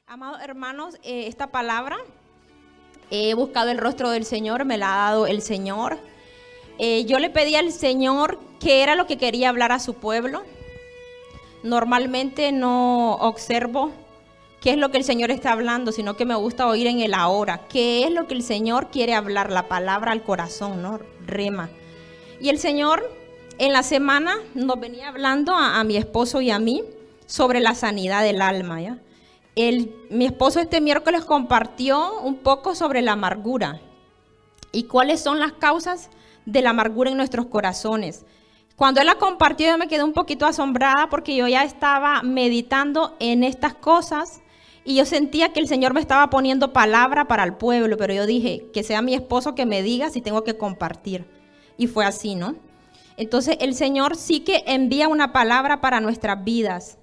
Amados hermanos, esta palabra, he buscado el rostro del Señor, me la ha dado el Señor. Yo le pedí al Señor qué era lo que quería hablar a su pueblo. Normalmente no observo qué es lo que el Señor está hablando, sino que me gusta oír en el ahora. ¿Qué es lo que el Señor quiere hablar? La palabra al corazón, ¿no? Rema. Y el Señor en la semana nos venía hablando a mi esposo y a mí sobre la sanidad del alma, ¿ya? Mi esposo este miércoles compartió un poco sobre la amargura y cuáles son las causas de la amargura en nuestros corazones. Cuando él la compartió, yo me quedé un poquito asombrada porque yo ya estaba meditando en estas cosas y yo sentía que el Señor me estaba poniendo palabra para el pueblo, pero yo dije, que sea mi esposo que me diga si tengo que compartir. Y fue así, ¿no? Entonces el Señor sí que envía una palabra para nuestras vidas.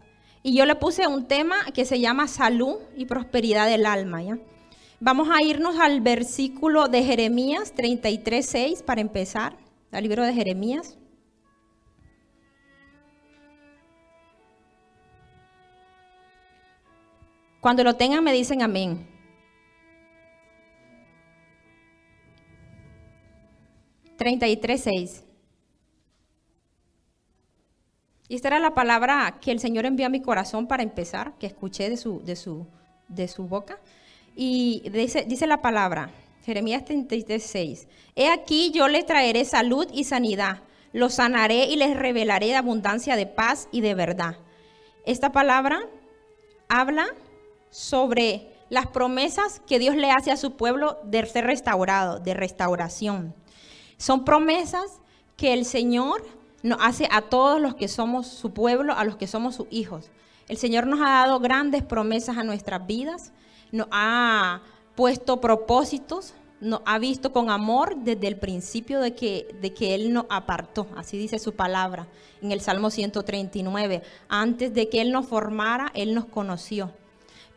Y yo le puse un tema que se llama salud y prosperidad del alma, ¿ya? Vamos a irnos al versículo de Jeremías 33:6 para empezar, al libro de Jeremías. Cuando lo tengan me dicen amén. (33:6). Y esta era la palabra que el Señor envió a mi corazón para empezar, que escuché de su boca. Y dice la palabra, Jeremías 33:6. He aquí yo le traeré salud y sanidad, los sanaré y les revelaré de abundancia de paz y de verdad. Esta palabra habla sobre las promesas que Dios le hace a su pueblo de ser restaurado, de restauración. Son promesas que el Señor nos hace a todos los que somos su pueblo, a los que somos sus hijos. El Señor nos ha dado grandes promesas a nuestras vidas, nos ha puesto propósitos, nos ha visto con amor desde el principio de que Él nos apartó, así dice su palabra en el Salmo 139. Antes de que Él nos formara, Él nos conoció.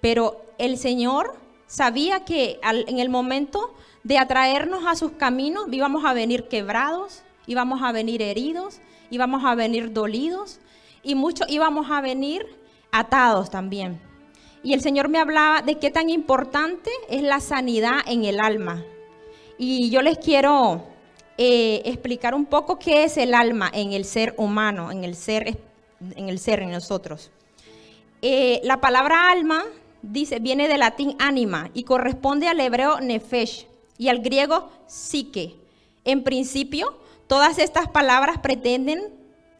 Pero el Señor sabía que en el momento de atraernos a sus caminos íbamos a venir quebrados, íbamos a venir heridos, íbamos a venir dolidos y muchos íbamos a venir atados también. Y el Señor me hablaba de qué tan importante es la sanidad en el alma. Y yo les quiero explicar un poco qué es el alma en el ser humano, en el ser en nosotros. La palabra alma viene del latín anima y corresponde al hebreo nefesh y al griego psique. En principio, todas estas palabras pretenden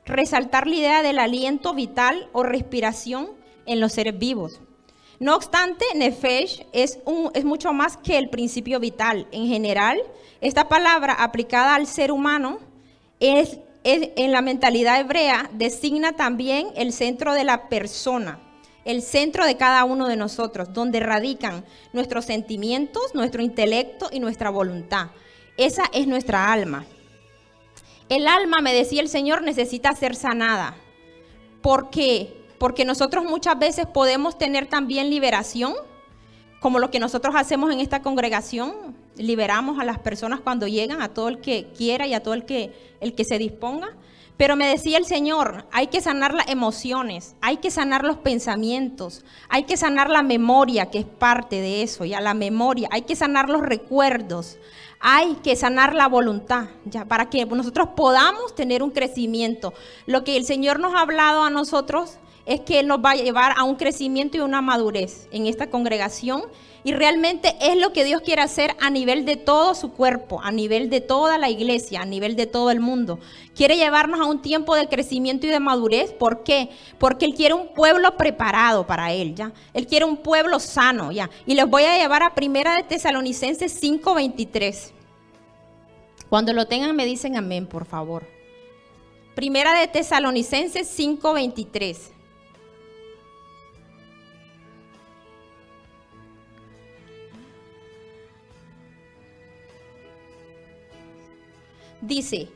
resaltar la idea del aliento vital o respiración en los seres vivos. No obstante, nefesh es mucho más que el principio vital. En general, esta palabra aplicada al ser humano en la mentalidad hebrea designa también el centro de la persona, el centro de cada uno de nosotros, donde radican nuestros sentimientos, nuestro intelecto y nuestra voluntad. Esa es nuestra alma. El alma, me decía el Señor, necesita ser sanada. ¿Por qué? Porque nosotros muchas veces podemos tener también liberación, como lo que nosotros hacemos en esta congregación. Liberamos a las personas cuando llegan, a todo el que quiera y a todo el que se disponga. Pero me decía el Señor, hay que sanar las emociones, hay que sanar los pensamientos, hay que sanar la memoria, que es parte de eso, ya la memoria, hay que sanar los recuerdos, hay que sanar la voluntad, ya para que nosotros podamos tener un crecimiento. Lo que el Señor nos ha hablado a nosotros es que Él nos va a llevar a un crecimiento y una madurez en esta congregación. Y realmente es lo que Dios quiere hacer a nivel de todo su cuerpo, a nivel de toda la iglesia, a nivel de todo el mundo. Quiere llevarnos a un tiempo de crecimiento y de madurez. ¿Por qué? Porque Él quiere un pueblo preparado para Él, ¿ya? Él quiere un pueblo sano, ¿ya? Y les voy a llevar a Primera de Tesalonicenses 5:23. Cuando lo tengan me dicen amén, por favor. Primera de Tesalonicenses 5:23. Dice,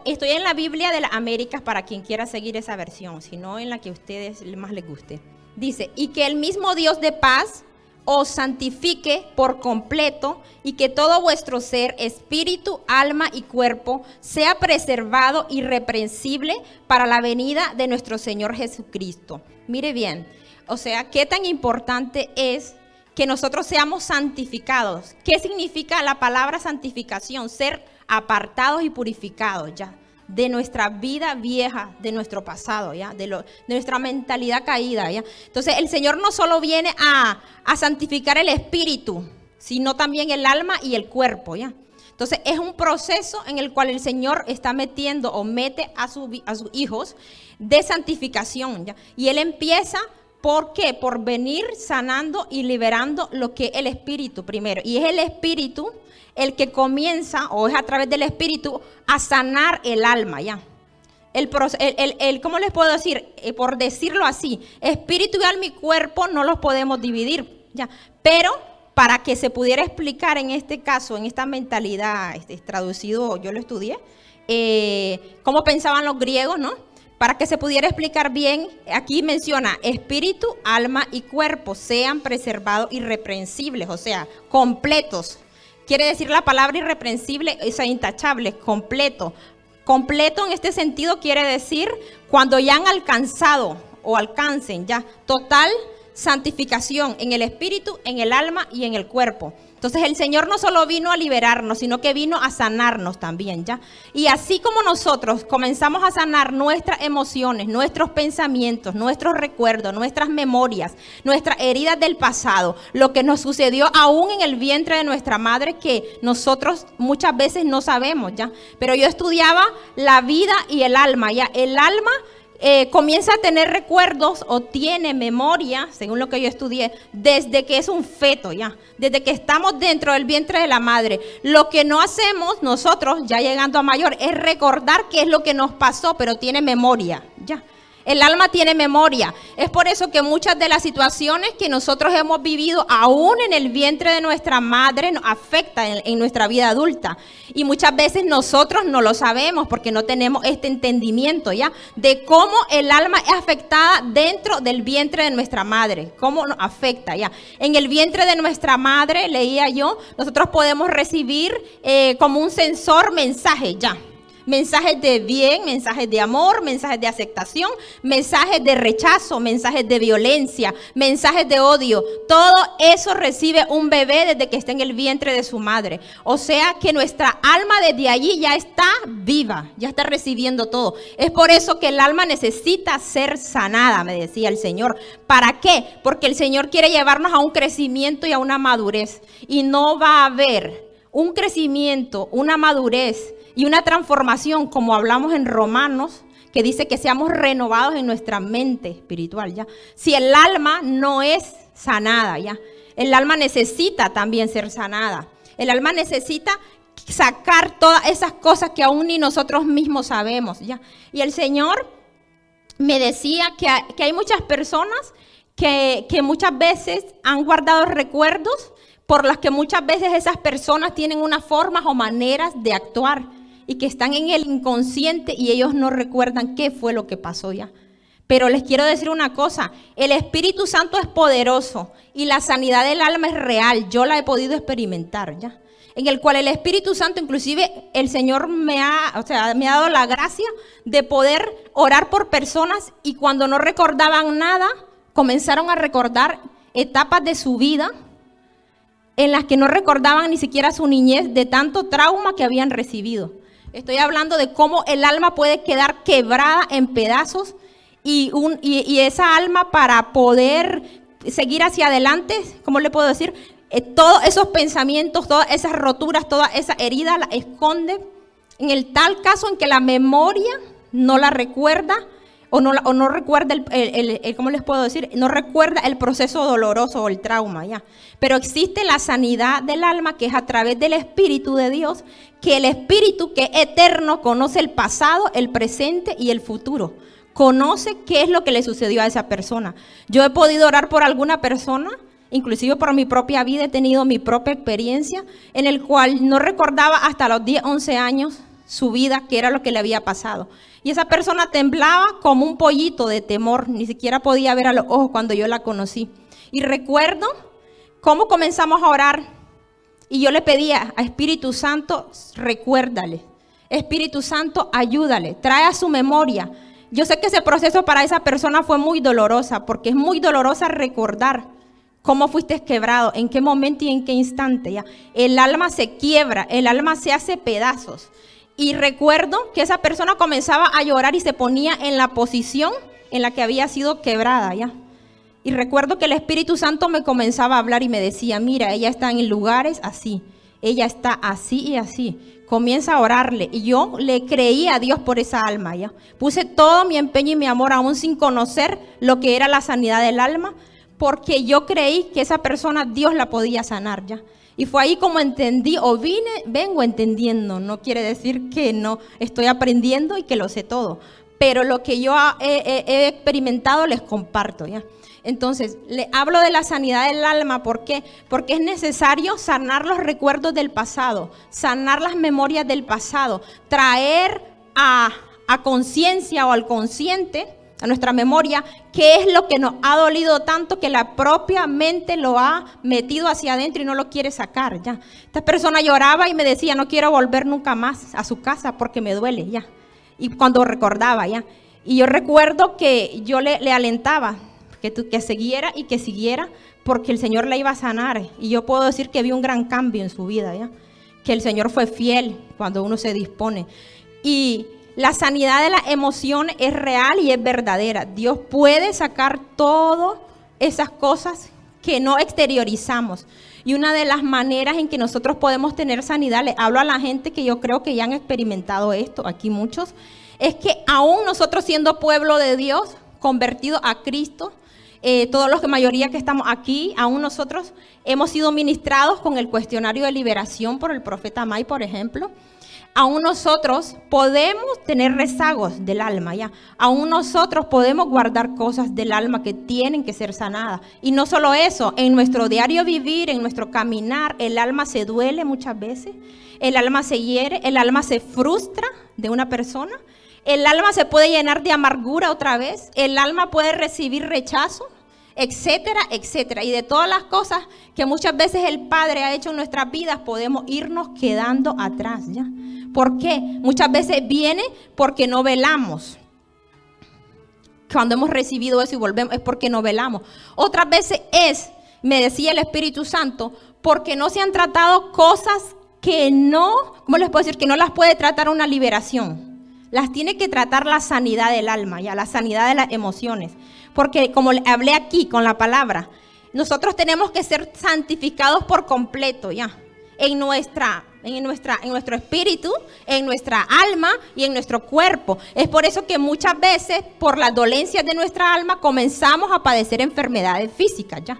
estoy en la Biblia de las Américas para quien quiera seguir esa versión, sino en la que a ustedes más les guste. Dice, y que el mismo Dios de paz os santifique por completo y que todo vuestro ser, espíritu, alma y cuerpo sea preservado irreprensible para la venida de nuestro Señor Jesucristo. Mire bien, O sea, qué tan importante es que nosotros seamos santificados. ¿Qué significa la palabra santificación? Ser apartados y purificados ya de nuestra vida vieja, de nuestro pasado, ya, de nuestra mentalidad caída, ya. Entonces, el Señor no solo viene a santificar el espíritu, sino también el alma y el cuerpo, ya. Entonces, es un proceso en el cual el Señor está metiendo o mete a sus hijos de santificación, ya. Y Él empieza, ¿por qué? Por venir sanando y liberando lo que es el espíritu primero. Y es el espíritu el que comienza, o es a través del espíritu, a sanar el alma, ya. ¿Cómo les puedo decir? Por decirlo así, espíritu y alma y cuerpo no los podemos dividir, ya. Pero para que se pudiera explicar en este caso, en esta mentalidad, traducido, yo lo estudié, cómo pensaban los griegos, ¿no? Para que se pudiera explicar bien, aquí menciona espíritu, alma y cuerpo sean preservados irreprensibles, o sea, completos. Quiere decir la palabra irreprensible, o sea, intachable, completo. Completo en este sentido quiere decir cuando ya han alcanzado o alcancen ya total santificación en el espíritu, en el alma y en el cuerpo. Entonces el Señor no solo vino a liberarnos, sino que vino a sanarnos también, ¿ya? Y así como nosotros comenzamos a sanar nuestras emociones, nuestros pensamientos, nuestros recuerdos, nuestras memorias, nuestras heridas del pasado, lo que nos sucedió aún en el vientre de nuestra madre, que nosotros muchas veces no sabemos, ¿ya? Pero yo estudiaba la vida y el alma, ¿ya? El alma comienza a tener recuerdos o tiene memoria, según lo que yo estudié, desde que es un feto, ya, desde que estamos dentro del vientre de la madre. Lo que no hacemos nosotros, ya llegando a mayor, es recordar qué es lo que nos pasó, pero tiene memoria, ya. El alma tiene memoria. Es por eso que muchas de las situaciones que nosotros hemos vivido aún en el vientre de nuestra madre nos afectan en nuestra vida adulta. Y muchas veces nosotros no lo sabemos porque no tenemos este entendimiento, ¿ya? De cómo el alma es afectada dentro del vientre de nuestra madre. Cómo nos afecta, ¿ya? En el vientre de nuestra madre, leía yo, nosotros podemos recibir como un sensor mensajes, ¿ya? Mensajes de bien, mensajes de amor, mensajes de aceptación, mensajes de rechazo, mensajes de violencia, mensajes de odio. Todo eso recibe un bebé desde que está en el vientre de su madre. O sea que nuestra alma desde allí ya está viva, ya está recibiendo todo. Es por eso que el alma necesita ser sanada, me decía el Señor. ¿Para qué? Porque el Señor quiere llevarnos a un crecimiento y a una madurez. Y no va a haber un crecimiento, una madurez y una transformación, como hablamos en Romanos, que dice que seamos renovados en nuestra mente espiritual, ¿ya? Si el alma no es sanada, ¿ya? El alma necesita también ser sanada. El alma necesita sacar todas esas cosas que aún ni nosotros mismos sabemos, ¿ya? Y el Señor me decía que hay muchas personas que muchas veces han guardado recuerdos por las que muchas veces esas personas tienen unas formas o maneras de actuar y que están en el inconsciente y ellos no recuerdan qué fue lo que pasó ya. Pero les quiero decir una cosa, el Espíritu Santo es poderoso y la sanidad del alma es real, yo la he podido experimentar ya. En el cual el Espíritu Santo, inclusive el Señor me ha dado la gracia de poder orar por personas y cuando no recordaban nada, comenzaron a recordar etapas de su vida en las que no recordaban ni siquiera su niñez de tanto trauma que habían recibido. Estoy hablando de cómo el alma puede quedar quebrada en pedazos y esa alma para poder seguir hacia adelante, ¿cómo le puedo decir? Todos esos pensamientos, todas esas roturas, todas esas heridas las esconde en el tal caso en que la memoria no la recuerda o no recuerda ¿cómo les puedo decir? No recuerda el proceso doloroso o el trauma, ya. Pero existe la sanidad del alma que es a través del Espíritu de Dios, que el Espíritu que es eterno conoce el pasado, el presente y el futuro. Conoce qué es lo que le sucedió a esa persona. Yo he podido orar por alguna persona, inclusive por mi propia vida, he tenido mi propia experiencia, en el cual no recordaba hasta los 10, 11 años su vida, qué era lo que le había pasado. Y esa persona temblaba como un pollito de temor, ni siquiera podía ver a los ojos cuando yo la conocí. Y recuerdo cómo comenzamos a orar y yo le pedía a Espíritu Santo, recuérdale. Espíritu Santo, ayúdale, trae a su memoria Yo sé que ese proceso para esa persona fue muy dolorosa, porque es muy dolorosa recordar cómo fuiste quebrado, en qué momento y en qué instante. Ya. El alma se quiebra, el alma se hace pedazos. Y recuerdo que esa persona comenzaba a llorar y se ponía en la posición en la que había sido quebrada. Ya. Y recuerdo que el Espíritu Santo me comenzaba a hablar y me decía, mira, ella está en lugares así, ella está así y así. Comienza a orarle. Y yo le creí a Dios por esa alma. ¿ya? Puse todo mi empeño y mi amor, aún sin conocer lo que era la sanidad del alma, porque yo creí que esa persona Dios la podía sanar. ¿ya? Y fue ahí como entendí, o vengo entendiendo. No quiere decir que no estoy aprendiendo y que lo sé todo. Pero lo que yo he experimentado les comparto. ¿ya? Entonces, le hablo de la sanidad del alma. ¿Por qué? Porque es necesario sanar los recuerdos del pasado, sanar las memorias del pasado, traer a conciencia o al consciente, a nuestra memoria, qué es lo que nos ha dolido tanto que la propia mente lo ha metido hacia adentro y no lo quiere sacar. ¿ya? Esta persona lloraba y me decía, no quiero volver nunca más a su casa porque me duele. ¿ya? Y cuando recordaba, ¿ya? Y yo recuerdo que yo le alentaba, que siguiera y que siguiera, porque el Señor la iba a sanar. Y yo puedo decir que vi un gran cambio en su vida, ¿ya? Que el Señor fue fiel cuando uno se dispone. Y la sanidad de las emociones es real y es verdadera. Dios puede sacar todas esas cosas que no exteriorizamos. Y una de las maneras en que nosotros podemos tener sanidad, le hablo a la gente que yo creo que ya han experimentado esto, aquí muchos, es que aún nosotros siendo pueblo de Dios, convertidos a Cristo, todos los que mayoría que estamos aquí, aún nosotros hemos sido ministrados con el cuestionario de liberación por el profeta May, por ejemplo. Aún nosotros podemos tener rezagos del alma, ¿ya? Aún nosotros podemos guardar cosas del alma que tienen que ser sanadas. Y no solo eso, en nuestro diario vivir, en nuestro caminar, el alma se duele muchas veces, el alma se hiere, el alma se frustra de una persona, el alma se puede llenar de amargura otra vez, el alma puede recibir rechazo, etcétera, etcétera. Y de todas las cosas que muchas veces el Padre ha hecho en nuestras vidas, podemos irnos quedando atrás, ¿ya? ¿Por qué? Muchas veces viene porque no velamos. Cuando hemos recibido eso y volvemos, es porque no velamos. Otras veces es, me decía el Espíritu Santo, porque no se han tratado cosas que no, ¿cómo les puedo decir? Que no las puede tratar una liberación. Las tiene que tratar la sanidad del alma, ya, la sanidad de las emociones. Porque como hablé aquí con la palabra, nosotros tenemos que ser santificados por completo, ya. En nuestro espíritu, en nuestra alma y en nuestro cuerpo. Es por eso que muchas veces, por las dolencias de nuestra alma, comenzamos a padecer enfermedades físicas, ya.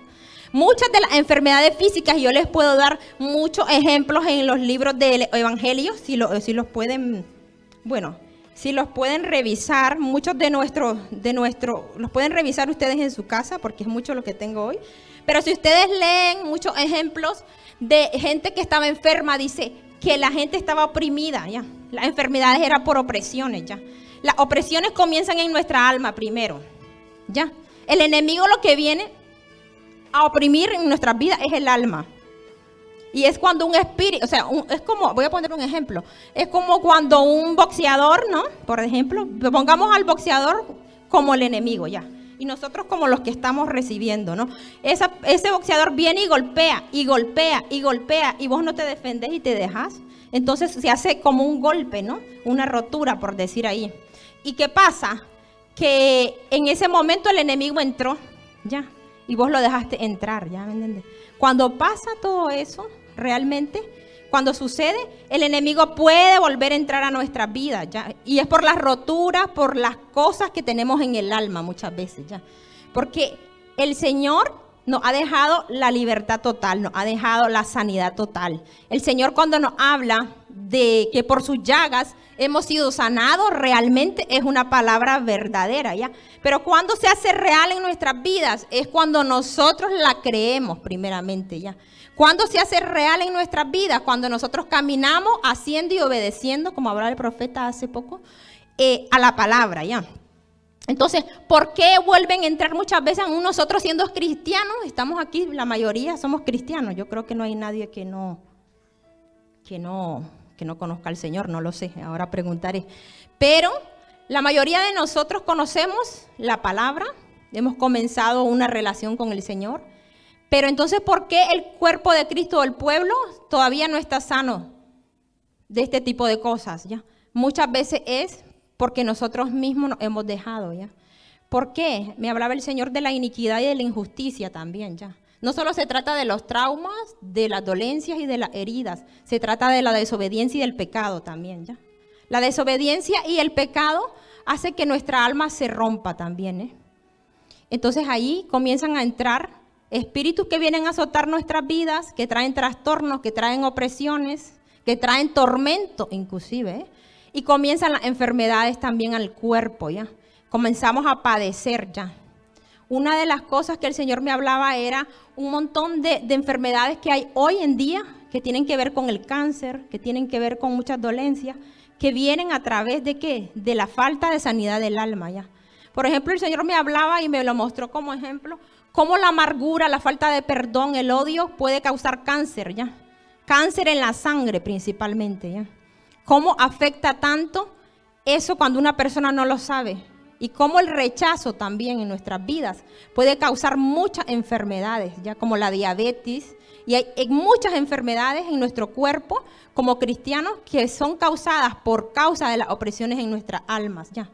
Muchas de las enfermedades físicas, yo les puedo dar muchos ejemplos en los libros del Evangelio, si los pueden, bueno, si los pueden revisar, muchos los pueden revisar ustedes en su casa, porque es mucho lo que tengo hoy. Pero si ustedes leen muchos ejemplos de gente que estaba enferma, dice que la gente estaba oprimida, ya. Las enfermedades eran por opresiones, ya. Las opresiones comienzan en nuestra alma primero, ya. El enemigo lo que viene a oprimir en nuestras vidas es el alma. Y es cuando un espíritu, o sea, es como, voy a poner un ejemplo, es como cuando un boxeador, ¿no? Por ejemplo, pongamos al boxeador como el enemigo, ya. Y nosotros como los que estamos recibiendo, ¿no? Ese boxeador viene y golpea, y golpea, y golpea, y vos no te defendés y te dejas. Entonces se hace como un golpe, ¿no? Una rotura, por decir ahí. ¿Y qué pasa? Que en ese momento el enemigo entró, ya. Y vos lo dejaste entrar, ¿ya? ¿Me entiendes? Cuando pasa todo eso, realmente, cuando sucede, el enemigo puede volver a entrar a nuestras vidas, ¿ya? Y es por las roturas, por las cosas que tenemos en el alma muchas veces, ¿ya? Porque el Señor nos ha dejado la libertad total, nos ha dejado la sanidad total. El Señor cuando nos habla de que por sus llagas hemos sido sanados, realmente es una palabra verdadera, ¿ya? Pero cuando se hace real en nuestras vidas es cuando nosotros la creemos primeramente, ¿ya? Cuando se hace real en nuestras vidas, cuando nosotros caminamos haciendo y obedeciendo, como hablaba el profeta hace poco, a la palabra, ¿ya? Entonces, ¿por qué vuelven a entrar muchas veces aún nosotros siendo cristianos? Estamos aquí, la mayoría somos cristianos. Yo creo que no hay nadie que no conozca al Señor, no lo sé, ahora preguntaré. Pero La mayoría de nosotros conocemos la palabra, hemos comenzado una relación con el Señor, pero entonces, ¿por qué el cuerpo de Cristo, el pueblo, todavía no está sano de este tipo de cosas? ¿Ya? Muchas veces es porque nosotros mismos nos hemos dejado, ¿ya? ¿Por qué? Me hablaba el Señor de la iniquidad y de la injusticia también, ¿ya? No solo se trata de los traumas, de las dolencias y de las heridas, se trata de la desobediencia y del pecado también, ¿ya? La desobediencia y el pecado hace que nuestra alma se rompa también, ¿eh? Entonces ahí comienzan a entrar espíritus que vienen a azotar nuestras vidas, que traen trastornos, que traen opresiones, que traen tormento inclusive, ¿eh? Y comienzan las enfermedades también al cuerpo, ¿ya? Comenzamos a padecer ya. Una de las cosas que el Señor me hablaba era un montón de enfermedades que hay hoy en día, que tienen que ver con el cáncer, que tienen que ver con muchas dolencias, que vienen a través de ¿qué? De la falta de sanidad del alma, ¿ya? Por ejemplo, el Señor me hablaba y me lo mostró como ejemplo, cómo la amargura, la falta de perdón, el odio puede causar cáncer, ¿ya? Cáncer en la sangre principalmente, ¿ya? Cómo afecta tanto eso cuando una persona no lo sabe. Y cómo el rechazo también en nuestras vidas puede causar muchas enfermedades, ya como la diabetes. Y hay muchas enfermedades en nuestro cuerpo como cristianos que son causadas por causa de las opresiones en nuestras almas, ya,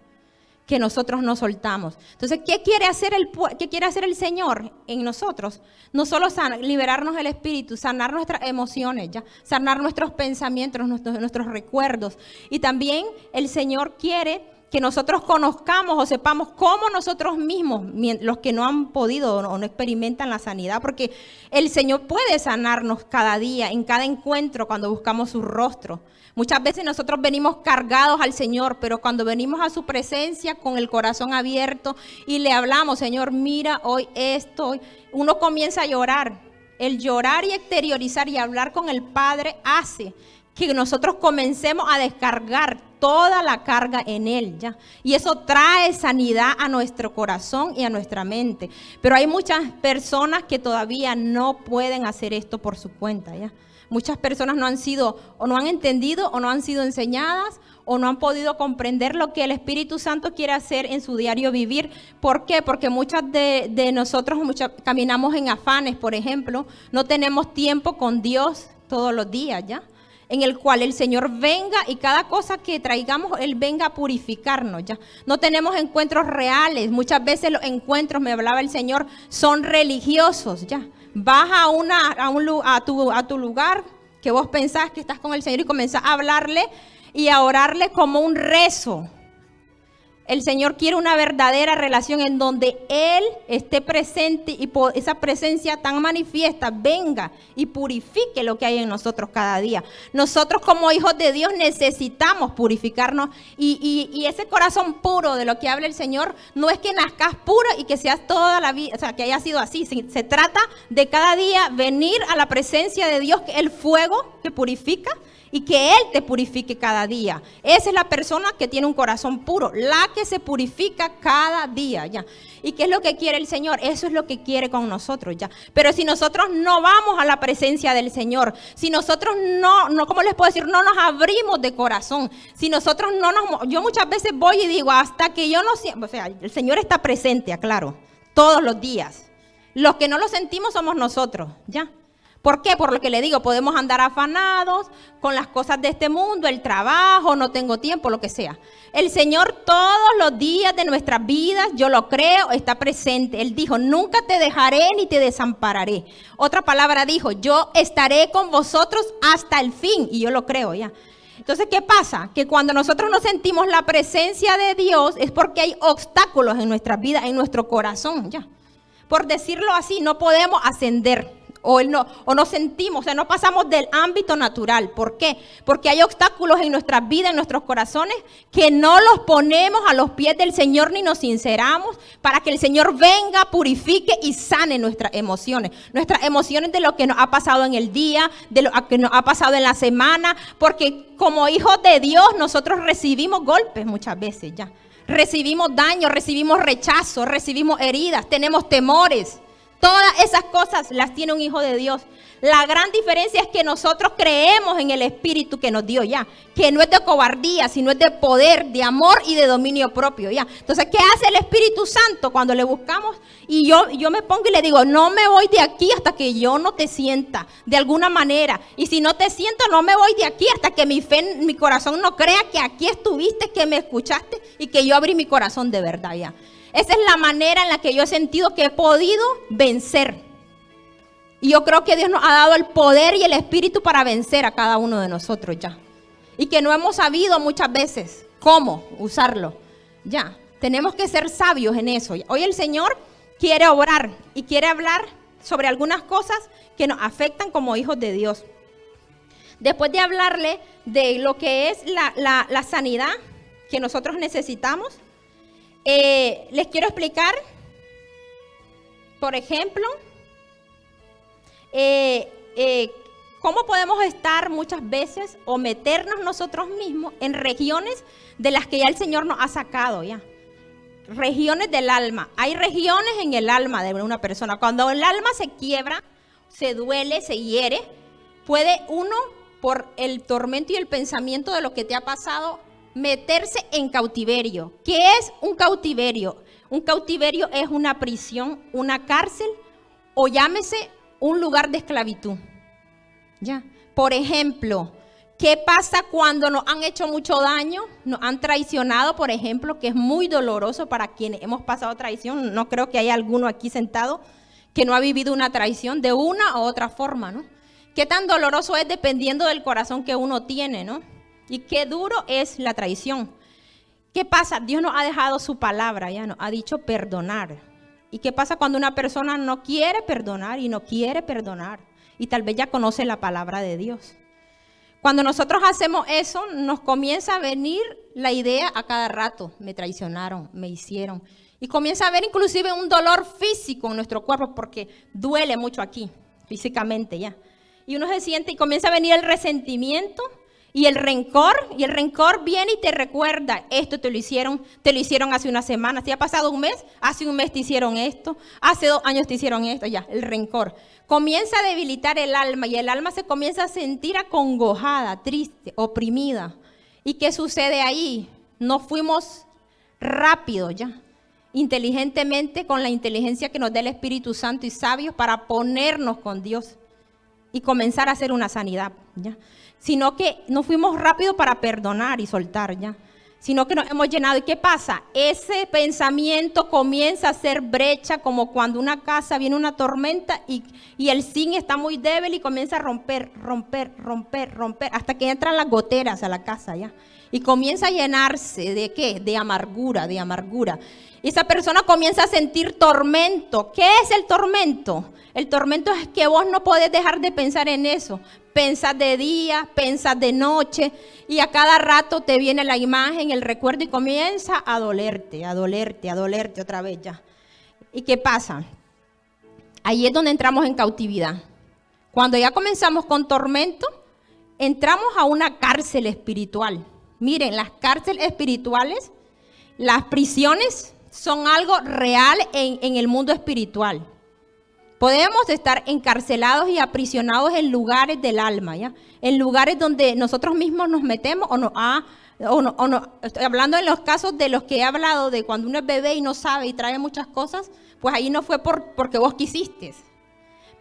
que nosotros no soltamos. Entonces, ¿qué quiere hacer el Señor en nosotros? No solo liberarnos el espíritu, sanar nuestras emociones, ya, sanar nuestros pensamientos, nuestros recuerdos. Y también el Señor quiere que nosotros conozcamos o sepamos cómo nosotros mismos, los que no han podido o no experimentan la sanidad, porque el Señor puede sanarnos cada día, en cada encuentro, cuando buscamos su rostro. Muchas veces nosotros venimos cargados al Señor, pero cuando venimos a su presencia con el corazón abierto y le hablamos, Señor, mira hoy esto, uno comienza a llorar. El llorar y exteriorizar y hablar con el Padre hace que nosotros comencemos a descargar toda la carga en Él, ¿ya? Y eso trae sanidad a nuestro corazón y a nuestra mente. Pero hay muchas personas que todavía no pueden hacer esto por su cuenta, ¿ya? Muchas personas no han sido, o no han entendido, o no han sido enseñadas, o no han podido comprender lo que el Espíritu Santo quiere hacer en su diario vivir. ¿Por qué? Porque muchas de nosotros caminamos en afanes, por ejemplo, no tenemos tiempo con Dios todos los días, ¿ya? En el cual el Señor venga y cada cosa que traigamos, Él venga a purificarnos, ¿ya? No tenemos encuentros reales. Muchas veces los encuentros, me hablaba el Señor, son religiosos, ¿ya? Vas a tu lugar que vos pensás que estás con el Señor y comenzás a hablarle y a orarle como un rezo. El Señor quiere una verdadera relación en donde Él esté presente y por esa presencia tan manifiesta venga y purifique lo que hay en nosotros cada día. Nosotros como hijos de Dios necesitamos purificarnos y ese corazón puro de lo que habla el Señor no es que nazcas puro y que seas toda la vida, o sea, que haya sido así. Se trata de cada día venir a la presencia de Dios, el fuego que purifica, y que Él te purifique cada día. Esa es la persona que tiene un corazón puro, la que se purifica cada día, ¿ya? ¿Y qué es lo que quiere el Señor? Eso es lo que quiere con nosotros, ¿ya? Pero si nosotros no vamos a la presencia del Señor, si nosotros no, ¿cómo les puedo decir? No nos abrimos de corazón, si nosotros yo muchas veces voy y digo, hasta que yo no siento, o sea, el Señor está presente, aclaro, todos los días. Los que no lo sentimos somos nosotros, ¿ya? ¿Por qué? Por lo que le digo, podemos andar afanados con las cosas de este mundo, el trabajo, no tengo tiempo, lo que sea. El Señor todos los días de nuestras vidas, yo lo creo, está presente. Él dijo, nunca te dejaré ni te desampararé. Otra palabra dijo, yo estaré con vosotros hasta el fin. Y yo lo creo ya. Entonces, ¿qué pasa? Que cuando nosotros no sentimos la presencia de Dios es porque hay obstáculos en nuestras vidas, en nuestro corazón ya. Por decirlo así, no podemos ascender. O no sentimos, o sea, no pasamos del ámbito natural. ¿Por qué? Porque hay obstáculos en nuestras vidas, en nuestros corazones, que no los ponemos a los pies del Señor ni nos sinceramos para que el Señor venga, purifique y sane nuestras emociones. Nuestras emociones de lo que nos ha pasado en el día, de lo que nos ha pasado en la semana, porque como hijos de Dios nosotros recibimos golpes muchas veces ya. Recibimos daño, recibimos rechazo, recibimos heridas, tenemos temores. Todas esas cosas las tiene un hijo de Dios. La gran diferencia es que nosotros creemos en el Espíritu que nos dio ya, que no es de cobardía, sino es de poder, de amor y de dominio propio ya. Entonces, ¿qué hace el Espíritu Santo cuando le buscamos? Y yo me pongo y le digo, no me voy de aquí hasta que yo no te sienta de alguna manera. Y si no te siento, no me voy de aquí hasta que mi fe, mi corazón no crea que aquí estuviste, que me escuchaste y que yo abrí mi corazón de verdad ya. Esa es la manera en la que yo he sentido que he podido vencer. Y yo creo que Dios nos ha dado el poder y el espíritu para vencer a cada uno de nosotros ya. Y que no hemos sabido muchas veces cómo usarlo. Ya, tenemos que ser sabios en eso. Hoy el Señor quiere obrar y quiere hablar sobre algunas cosas que nos afectan como hijos de Dios. Después de hablarle de lo que es la sanidad que nosotros necesitamos, les quiero explicar, por ejemplo, cómo podemos estar muchas veces o meternos nosotros mismos en regiones de las que ya el Señor nos ha sacado ya. Regiones del alma. Hay regiones en el alma de una persona. Cuando el alma se quiebra, se duele, se hiere, puede uno, por el tormento y el pensamiento de lo que te ha pasado, meterse en cautiverio. ¿Qué es un cautiverio? Un cautiverio es una prisión, una cárcel o llámese un lugar de esclavitud. Ya. Por ejemplo, ¿qué pasa cuando nos han hecho mucho daño? Nos han traicionado, por ejemplo, que es muy doloroso para quienes hemos pasado traición. No creo que haya alguno aquí sentado que no ha vivido una traición de una u otra forma, ¿no? Qué tan doloroso es dependiendo del corazón que uno tiene, ¿no? Y qué duro es la traición. ¿Qué pasa? Dios nos ha dejado su palabra, ya nos ha dicho perdonar. ¿Y qué pasa cuando una persona no quiere perdonar y no quiere perdonar? Y tal vez ya conoce la palabra de Dios. Cuando nosotros hacemos eso, nos comienza a venir la idea a cada rato. Me traicionaron, me hicieron. Y comienza a haber inclusive un dolor físico en nuestro cuerpo porque duele mucho aquí, físicamente ya. Y uno se siente y comienza a venir el resentimiento y el rencor viene y te recuerda, esto te lo hicieron hace una semana, si ha pasado un mes, hace un mes te hicieron esto, hace 2 años te hicieron esto, ya, el rencor. Comienza a debilitar el alma y el alma se comienza a sentir acongojada, triste, oprimida. ¿Y qué sucede ahí? No fuimos rápidos ya, inteligentemente, con la inteligencia que nos da el Espíritu Santo y sabios para ponernos con Dios y comenzar a hacer una sanidad, ¿ya? Sino que no fuimos rápidos para perdonar y soltar, ¿ya? Sino que nos hemos llenado. ¿Y qué pasa? Ese pensamiento comienza a hacer brecha, como cuando una casa viene una tormenta y el zinc está muy débil y comienza a romper, hasta que entran las goteras a la casa, ¿ya? Y comienza a llenarse ¿de qué? De amargura. Y esa persona comienza a sentir tormento. ¿Qué es el tormento? El tormento es que vos no podés dejar de pensar en eso. Pensás de día, pensás de noche y a cada rato te viene la imagen, el recuerdo y comienza a dolerte otra vez ya. ¿Y qué pasa? Ahí es donde entramos en cautividad. Cuando ya comenzamos con tormento, entramos a una cárcel espiritual. Miren, las cárceles espirituales, las prisiones son algo real en el mundo espiritual. Podemos estar encarcelados y aprisionados en lugares del alma, ¿ya? En lugares donde nosotros mismos nos metemos estoy hablando en los casos de los que he hablado, de cuando uno es bebé y no sabe y trae muchas cosas, pues ahí no fue porque vos quisiste.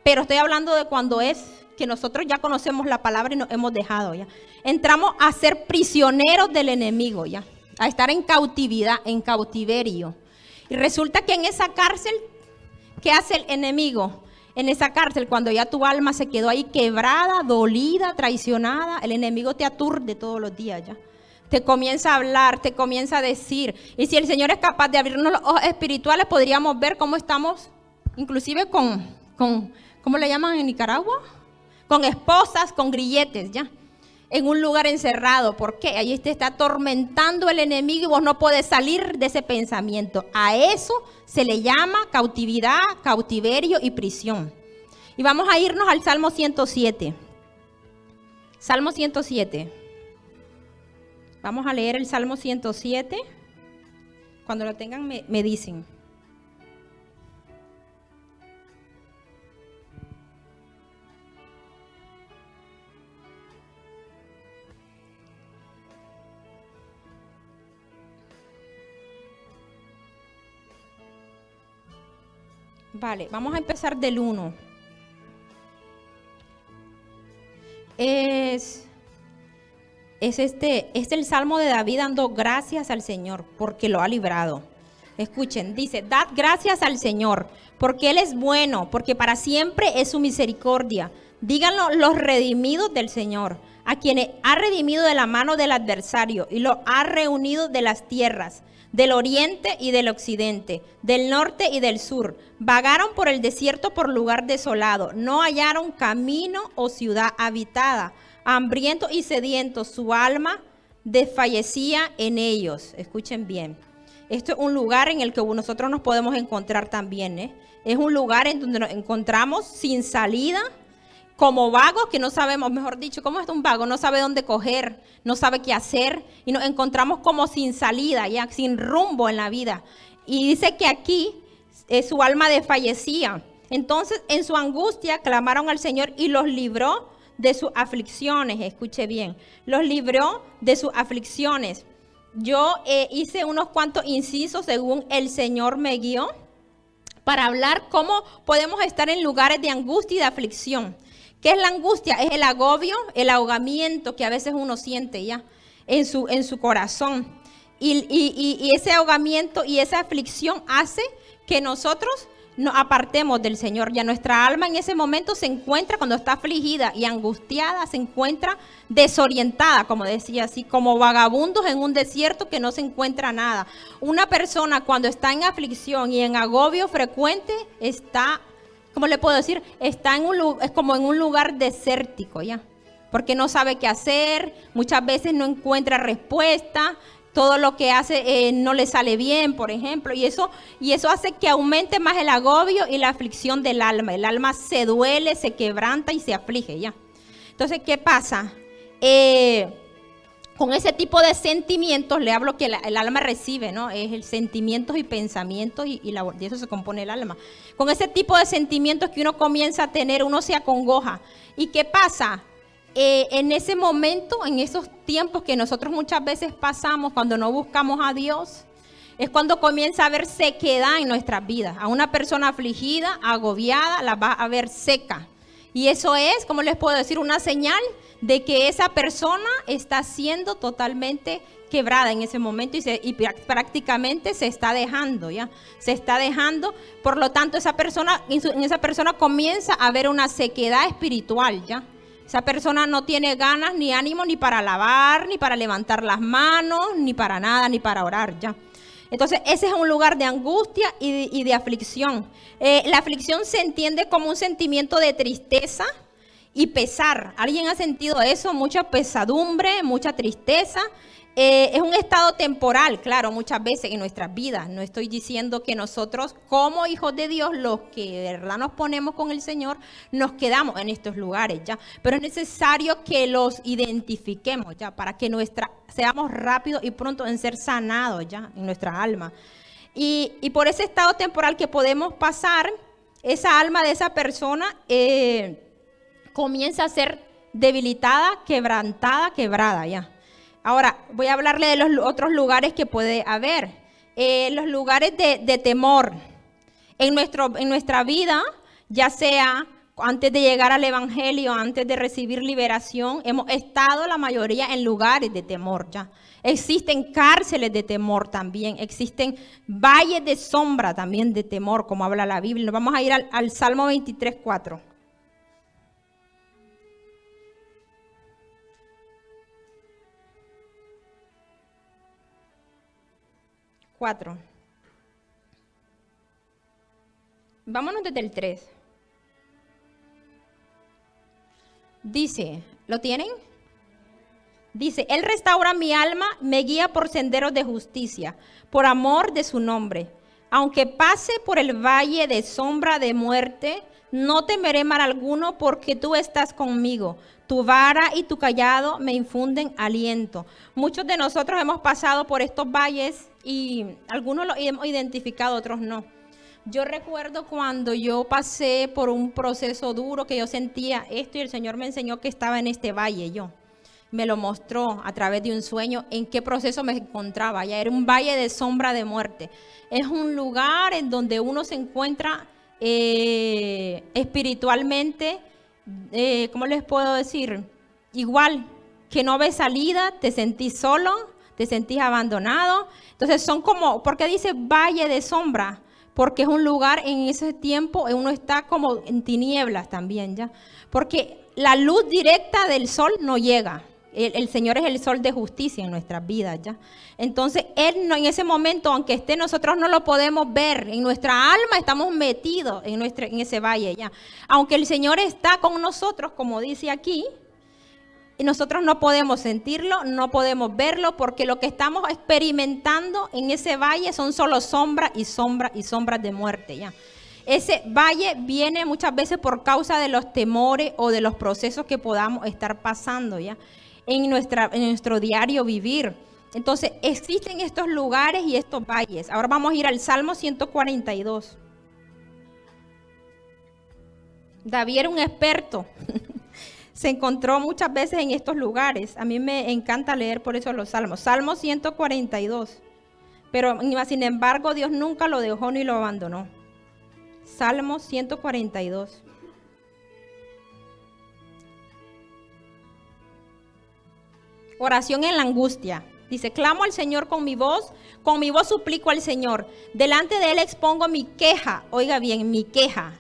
Pero estoy hablando de cuando es que nosotros ya conocemos la palabra y nos hemos dejado, ¿ya? Entramos a ser prisioneros del enemigo, ¿ya? A estar en cautividad, en cautiverio. Y resulta que en esa cárcel, ¿qué hace el enemigo? En esa cárcel, cuando ya tu alma se quedó ahí quebrada, dolida, traicionada, el enemigo te aturde todos los días ya. Te comienza a hablar, te comienza a decir. Y si el Señor es capaz de abrirnos los ojos espirituales, podríamos ver cómo estamos, inclusive con ¿cómo le llaman en Nicaragua? Con esposas, con grilletes ya. En un lugar encerrado. ¿Por qué? Ahí te está atormentando el enemigo y vos no podés salir de ese pensamiento. A eso se le llama cautividad, cautiverio y prisión. Y vamos a irnos al Salmo 107. Salmo 107. Vamos a leer el Salmo 107. Cuando lo tengan me dicen. Vale, vamos a empezar del 1. Es el Salmo de David dando gracias al Señor porque lo ha librado. Escuchen, dice, dad gracias al Señor porque Él es bueno, porque para siempre es su misericordia. Díganlo los redimidos del Señor, a quienes ha redimido de la mano del adversario y lo ha reunido de las tierras, del oriente y del occidente, del norte y del sur. Vagaron por el desierto por lugar desolado, no hallaron camino o ciudad habitada. Hambrientos y sedientos, su alma desfallecía en ellos. Escuchen bien. Esto es un lugar en el que nosotros nos podemos encontrar también, ¿eh? Es un lugar en donde nos encontramos sin salida, como vagos que no sabemos, mejor dicho, ¿cómo es un vago? No sabe dónde coger, no sabe qué hacer y nos encontramos como sin salida, ya sin rumbo en la vida. Y dice que aquí su alma desfallecía. Entonces, en su angustia clamaron al Señor y los libró de sus aflicciones. Escuche bien, los libró de sus aflicciones. Yo hice unos cuantos incisos según el Señor me guió para hablar cómo podemos estar en lugares de angustia y de aflicción. ¿Qué es la angustia? Es el agobio, el ahogamiento que a veces uno siente ya en su corazón. Y ese ahogamiento y esa aflicción hace que nosotros nos apartemos del Señor. Ya nuestra alma en ese momento se encuentra, cuando está afligida y angustiada, se encuentra desorientada, como decía así, como vagabundos en un desierto que no se encuentra nada. Una persona cuando está en aflicción y en agobio frecuente está, ¿cómo le puedo decir? Está es como en un lugar desértico, ¿ya? Porque no sabe qué hacer, muchas veces no encuentra respuesta. Todo lo que hace no le sale bien, por ejemplo, y eso hace que aumente más el agobio y la aflicción del alma. El alma se duele, se quebranta y se aflige, ¿ya? Entonces, ¿qué pasa? Con ese tipo de sentimientos, le hablo que el alma recibe, ¿no? Es el sentimientos y pensamientos y de eso se compone el alma. Con ese tipo de sentimientos que uno comienza a tener, uno se acongoja. ¿Y qué pasa? En ese momento, en esos tiempos que nosotros muchas veces pasamos cuando no buscamos a Dios, es cuando comienza a haber sequedad en nuestras vidas. A una persona afligida, agobiada, la va a ver seca. Y eso es, ¿cómo les puedo decir? Una señal de que esa persona está siendo totalmente quebrada en ese momento y prácticamente se está dejando, ¿ya? Se está dejando, por lo tanto, en esa persona comienza a haber una sequedad espiritual, ¿ya? Esa persona no tiene ganas ni ánimo ni para alabar, ni para levantar las manos, ni para nada, ni para orar, ¿ya? Entonces, ese es un lugar de angustia y de aflicción. La aflicción se entiende como un sentimiento de tristeza y pesar. ¿Alguien ha sentido eso? Mucha pesadumbre, mucha tristeza. Es un estado temporal, claro, muchas veces en nuestras vidas. No estoy diciendo que nosotros, como hijos de Dios, los que de verdad nos ponemos con el Señor, nos quedamos en estos lugares, ¿ya? Pero es necesario que los identifiquemos, ¿ya? Para que seamos rápidos y prontos en ser sanados, ¿ya? En nuestra alma. Y por ese estado temporal que podemos pasar, esa alma de esa persona comienza a ser debilitada, quebrantada, quebrada, ¿ya? Ahora, voy a hablarle de los otros lugares que puede haber. Los lugares de temor. En nuestra vida, ya sea antes de llegar al Evangelio, antes de recibir liberación, hemos estado la mayoría en lugares de temor, ¿ya? Existen cárceles de temor también. Existen valles de sombra también de temor, como habla la Biblia. Nos vamos a ir al Salmo 23, 4. 4. Vámonos desde el 3. Dice, ¿lo tienen? Dice, Él restaura mi alma, me guía por senderos de justicia, por amor de su nombre. Aunque pase por el valle de sombra de muerte, no temeré mal alguno porque tú estás conmigo. Tu vara y tu cayado me infunden aliento. Muchos de nosotros hemos pasado por estos valles y algunos los hemos identificado, otros no. Yo recuerdo cuando yo pasé por un proceso duro que yo sentía esto y el Señor me enseñó que estaba en este valle yo. Me lo mostró a través de un sueño en qué proceso me encontraba. Ya era un valle de sombra de muerte. Es un lugar en donde uno se encuentra espiritualmente, ¿cómo les puedo decir? Igual, que no ves salida, te sentís solo, te sentís abandonado. Entonces son como, ¿por qué dice valle de sombra? Porque es un lugar en ese tiempo, uno está como en tinieblas también, ¿ya? Porque la luz directa del sol no llega. El Señor es el sol de justicia en nuestras vidas, ¿ya? Entonces, Él no, en ese momento, aunque esté, nosotros no lo podemos ver. En nuestra alma estamos metidos en ese valle, ¿ya? Aunque el Señor está con nosotros, como dice aquí, y nosotros no podemos sentirlo, no podemos verlo, porque lo que estamos experimentando en ese valle son solo sombras y sombras y sombras de muerte, ¿ya? Ese valle viene muchas veces por causa de los temores o de los procesos que podamos estar pasando, ¿ya? En nuestro diario vivir. Entonces, existen estos lugares y estos valles. Ahora vamos a ir al Salmo 142. David era un experto. Se encontró muchas veces en estos lugares. A mí me encanta leer por eso los salmos. Salmo 142. Pero sin embargo, Dios nunca lo dejó ni lo abandonó. Salmo 142. Oración en la angustia. Dice, clamo al Señor con mi voz suplico al Señor. Delante de Él expongo mi queja. Oiga bien, mi queja.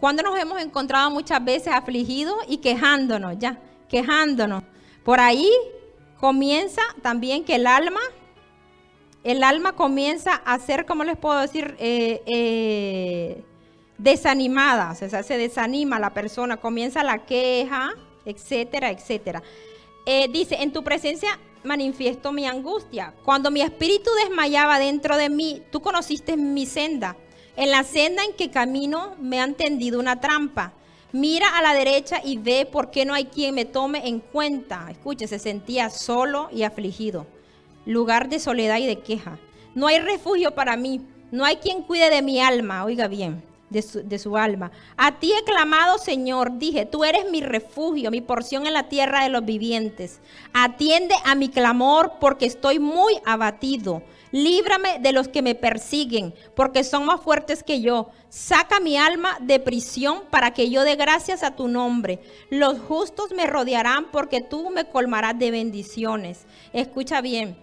Cuando nos hemos encontrado muchas veces afligidos y quejándonos, ya, quejándonos. Por ahí comienza también que el alma comienza a ser, ¿cómo les puedo decir? Desanimada. O sea, se desanima la persona, comienza la queja, etcétera, etcétera. Dice, en tu presencia manifiesto mi angustia. Cuando mi espíritu desmayaba dentro de mí, tú conociste mi senda. En la senda en que camino me han tendido una trampa. Mira a la derecha y ve por qué no hay quien me tome en cuenta. Escuche, se sentía solo y afligido. Lugar de soledad y de queja. No hay refugio para mí. No hay quien cuide de mi alma. Oiga bien. De su alma. A ti he clamado, Señor, dije, tú eres mi refugio, mi porción en la tierra de los vivientes. Atiende a mi clamor porque estoy muy abatido. Líbrame de los que me persiguen, porque son más fuertes que yo. Saca mi alma de prisión para que yo dé gracias a tu nombre. Los justos me rodearán porque tú me colmarás de bendiciones. Escucha bien.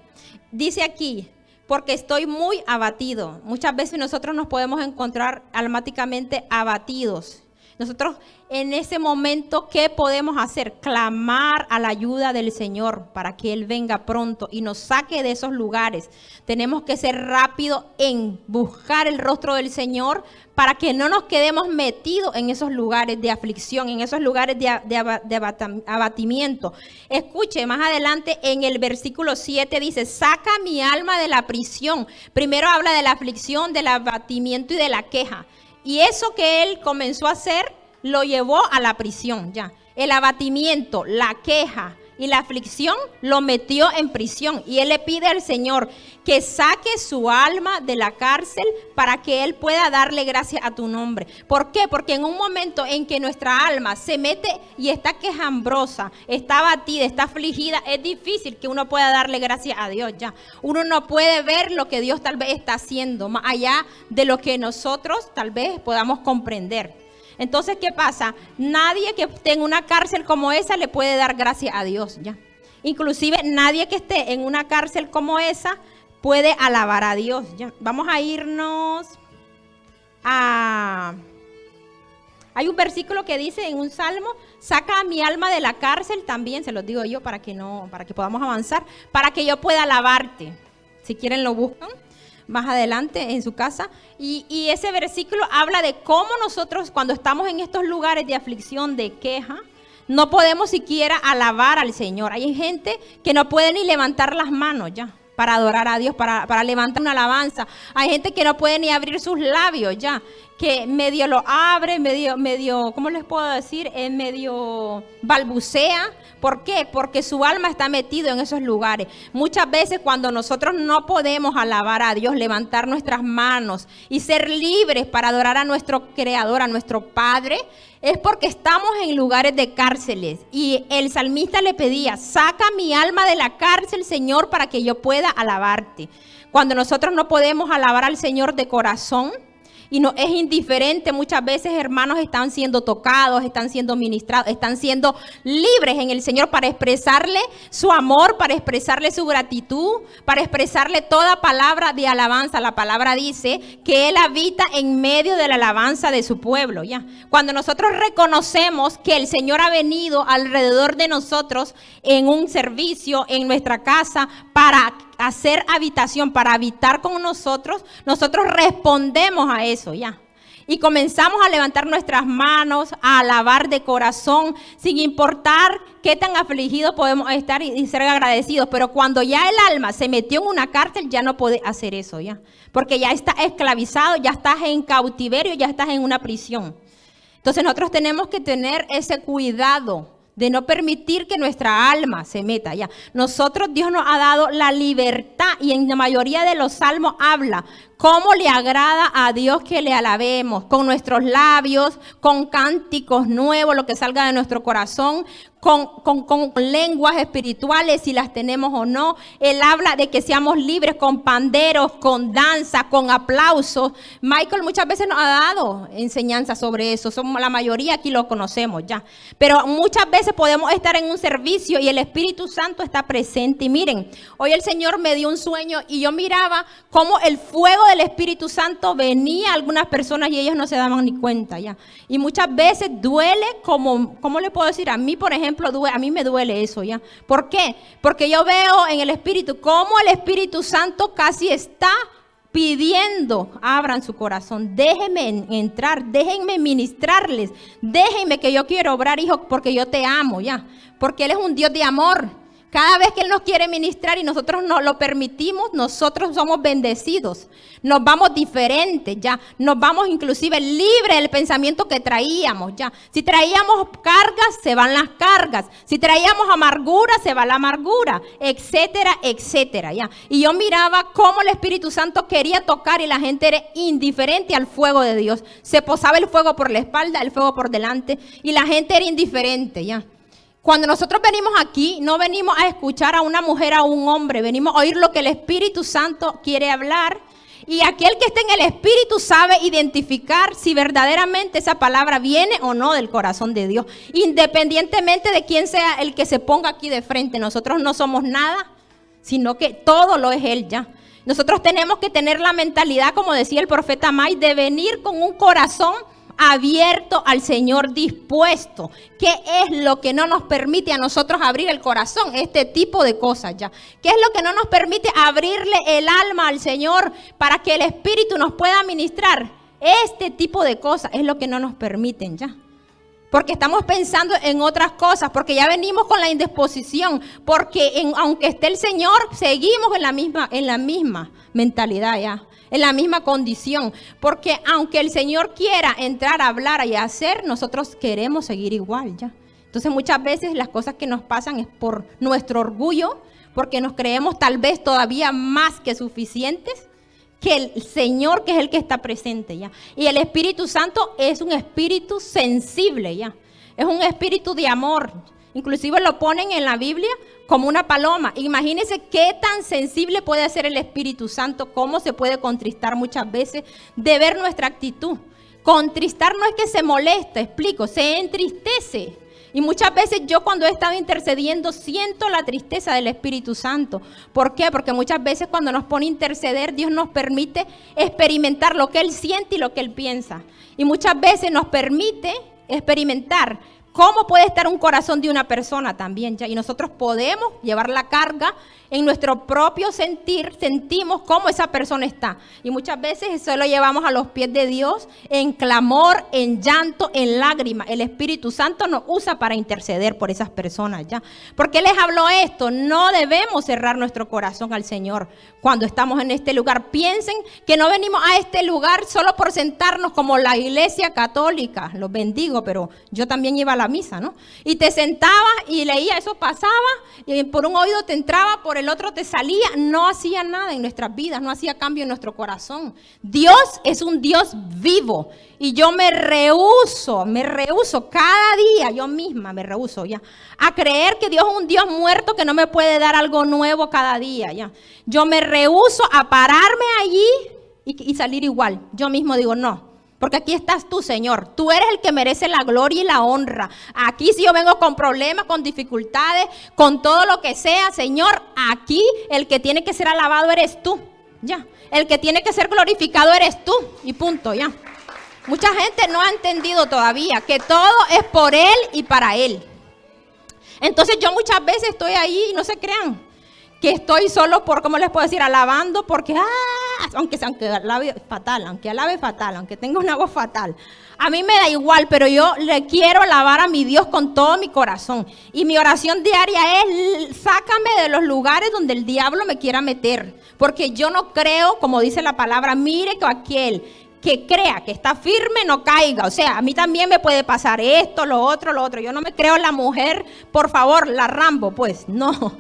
Dice aquí, porque estoy muy abatido. Muchas veces nosotros nos podemos encontrar almáticamente abatidos. Nosotros en ese momento, ¿qué podemos hacer? Clamar a la ayuda del Señor para que Él venga pronto y nos saque de esos lugares. Tenemos que ser rápidos en buscar el rostro del Señor para que no nos quedemos metidos en esos lugares de aflicción, en esos lugares de abatimiento. Escuche, más adelante en el versículo 7 dice, saca mi alma de la prisión. Primero habla de la aflicción, del abatimiento y de la queja. Y eso que él comenzó a hacer, lo llevó a la prisión ya. El abatimiento, la queja y la aflicción lo metió en prisión. Y él le pide al Señor que saque su alma de la cárcel para que él pueda darle gracias a tu nombre. ¿Por qué? Porque en un momento en que nuestra alma se mete y está quejambrosa, está abatida, está afligida, es difícil que uno pueda darle gracias a Dios ya. Uno no puede ver lo que Dios tal vez está haciendo, más allá de lo que nosotros tal vez podamos comprender. Entonces, ¿qué pasa? Nadie que esté en una cárcel como esa le puede dar gracias a Dios, ¿ya? Inclusive nadie que esté en una cárcel como esa puede alabar a Dios, ¿ya? Vamos a irnos a... Hay un versículo que dice en un salmo, saca mi alma de la cárcel, también se los digo yo para que podamos avanzar, para que yo pueda alabarte. Si quieren lo buscan más adelante en su casa. Y ese versículo habla de cómo nosotros cuando estamos en estos lugares de aflicción, de queja, no podemos siquiera alabar al Señor. Hay gente que no puede ni levantar las manos ya para adorar a Dios, para levantar una alabanza. Hay gente que no puede ni abrir sus labios ya, que medio lo abre, medio, ¿cómo les puedo decir? Medio balbucea. ¿Por qué? Porque su alma está metido en esos lugares. Muchas veces cuando nosotros no podemos alabar a Dios, levantar nuestras manos y ser libres para adorar a nuestro Creador, a nuestro Padre, es porque estamos en lugares de cárceles. Y el salmista le pedía, saca mi alma de la cárcel, Señor, para que yo pueda alabarte. Cuando nosotros no podemos alabar al Señor de corazón, y no es indiferente. Muchas veces, hermanos, están siendo tocados, están siendo ministrados, están siendo libres en el Señor para expresarle su amor, para expresarle su gratitud, para expresarle toda palabra de alabanza. La palabra dice que Él habita en medio de la alabanza de su pueblo, ¿ya? Cuando nosotros reconocemos que el Señor ha venido alrededor de nosotros en un servicio, en nuestra casa, para hacer habitación, para habitar con nosotros, nosotros respondemos a eso, ¿ya? Y comenzamos a levantar nuestras manos, a alabar de corazón, sin importar qué tan afligidos podemos estar y ser agradecidos. Pero cuando ya el alma se metió en una cárcel, ya no puede hacer eso, ¿ya? Porque ya está esclavizado, ya estás en cautiverio, ya estás en una prisión. Entonces nosotros tenemos que tener ese cuidado de no permitir que nuestra alma se meta, ya. Nosotros, Dios nos ha dado la libertad, y en la mayoría de los salmos habla cómo le agrada a Dios que le alabemos, con nuestros labios, con cánticos nuevos, lo que salga de nuestro corazón, con lenguas espirituales, si las tenemos o no. Él habla de que seamos libres con panderos, con danza, con aplausos. Michael muchas veces nos ha dado enseñanza sobre eso. Somos la mayoría aquí lo conocemos ya. Pero muchas veces podemos estar en un servicio y el Espíritu Santo está presente. Y miren, hoy el Señor me dio un sueño y yo miraba cómo el fuego del Espíritu Santo venía a algunas personas y ellos no se daban ni cuenta ya. Y muchas veces duele como, ¿cómo le puedo decir? A mí, por ejemplo, a mí me duele eso ya. ¿Por qué? Porque yo veo en el Espíritu cómo el Espíritu Santo casi está pidiendo, abran su corazón, déjenme entrar, déjenme ministrarles, déjenme que yo quiero obrar, hijo, porque yo te amo ya. Porque Él es un Dios de amor. Cada vez que Él nos quiere ministrar y nosotros no lo permitimos, nosotros somos bendecidos. Nos vamos diferentes ya. Nos vamos inclusive libres del pensamiento que traíamos ya. Si traíamos cargas, se van las cargas. Si traíamos amargura, se va la amargura, etcétera, etcétera ya. Y yo miraba cómo el Espíritu Santo quería tocar y la gente era indiferente al fuego de Dios. Se posaba el fuego por la espalda, el fuego por delante y la gente era indiferente ya. Cuando nosotros venimos aquí, no venimos a escuchar a una mujer, a un hombre, venimos a oír lo que el Espíritu Santo quiere hablar. Y aquel que esté en el Espíritu sabe identificar si verdaderamente esa palabra viene o no del corazón de Dios. Independientemente de quién sea el que se ponga aquí de frente, nosotros no somos nada, sino que todo lo es Él ya. Nosotros tenemos que tener la mentalidad, como decía el profeta May, de venir con un corazón abierto al Señor, dispuesto. ¿Qué es lo que no nos permite a nosotros abrir el corazón? Este tipo de cosas ya. ¿Qué es lo que no nos permite abrirle el alma al Señor para que el Espíritu nos pueda ministrar? Este tipo de cosas es lo que no nos permiten ya. Porque estamos pensando en otras cosas, porque ya venimos con la indisposición, porque aunque esté el Señor, seguimos en la misma mentalidad ya. En la misma condición, porque aunque el Señor quiera entrar a hablar y a hacer, nosotros queremos seguir igual ya. Entonces muchas veces las cosas que nos pasan es por nuestro orgullo, porque nos creemos tal vez todavía más que suficientes que el Señor, que es el que está presente ya. Y el Espíritu Santo es un espíritu sensible ya, es un espíritu de amor. Inclusive lo ponen en la Biblia como una paloma. Imagínense qué tan sensible puede ser el Espíritu Santo, cómo se puede contristar muchas veces de ver nuestra actitud. Contristar no es que se molesta, explico, se entristece. Y muchas veces yo cuando he estado intercediendo siento la tristeza del Espíritu Santo. ¿Por qué? Porque muchas veces cuando nos pone a interceder, Dios nos permite experimentar lo que Él siente y lo que Él piensa. Y muchas veces nos permite experimentar cómo puede estar un corazón de una persona también ya. Y nosotros podemos llevar la carga en nuestro propio sentir, sentimos cómo esa persona está. Y muchas veces eso lo llevamos a los pies de Dios en clamor, en llanto, en lágrimas. El Espíritu Santo nos usa para interceder por esas personas ya. ¿Por qué les hablo esto? No debemos cerrar nuestro corazón al Señor cuando estamos en este lugar. Piensen que no venimos a este lugar solo por sentarnos como la iglesia católica. Los bendigo, pero yo también iba a la misa, ¿no? Y te sentabas y leía, eso pasaba, y por un oído te entraba, por el otro te salía, no hacía nada en nuestras vidas, no hacía cambio en nuestro corazón. Dios es un Dios vivo y yo me rehúso cada día, yo misma me rehúso ya, a creer que Dios es un Dios muerto que no me puede dar algo nuevo cada día ya. Yo me rehúso a pararme allí y salir igual. Yo mismo digo, no. Porque aquí estás tú, Señor. Tú eres el que merece la gloria y la honra. Aquí si yo vengo con problemas, con dificultades, con todo lo que sea, Señor, aquí el que tiene que ser alabado eres tú. Ya. El que tiene que ser glorificado eres tú. Y punto, ya. Mucha gente no ha entendido todavía que todo es por Él y para Él. Entonces yo muchas veces estoy ahí y no se crean que estoy solo por, ¿cómo les puedo decir? Alabando porque, aunque alabe fatal, aunque tenga una voz fatal. A mí me da igual, pero yo le quiero alabar a mi Dios con todo mi corazón. Y mi oración diaria es, sácame de los lugares donde el diablo me quiera meter. Porque yo no creo, como dice la palabra, mire que aquel que crea que está firme no caiga. O sea, a mí también me puede pasar esto, lo otro. Yo no me creo la mujer, por favor, la Rambo, pues, no.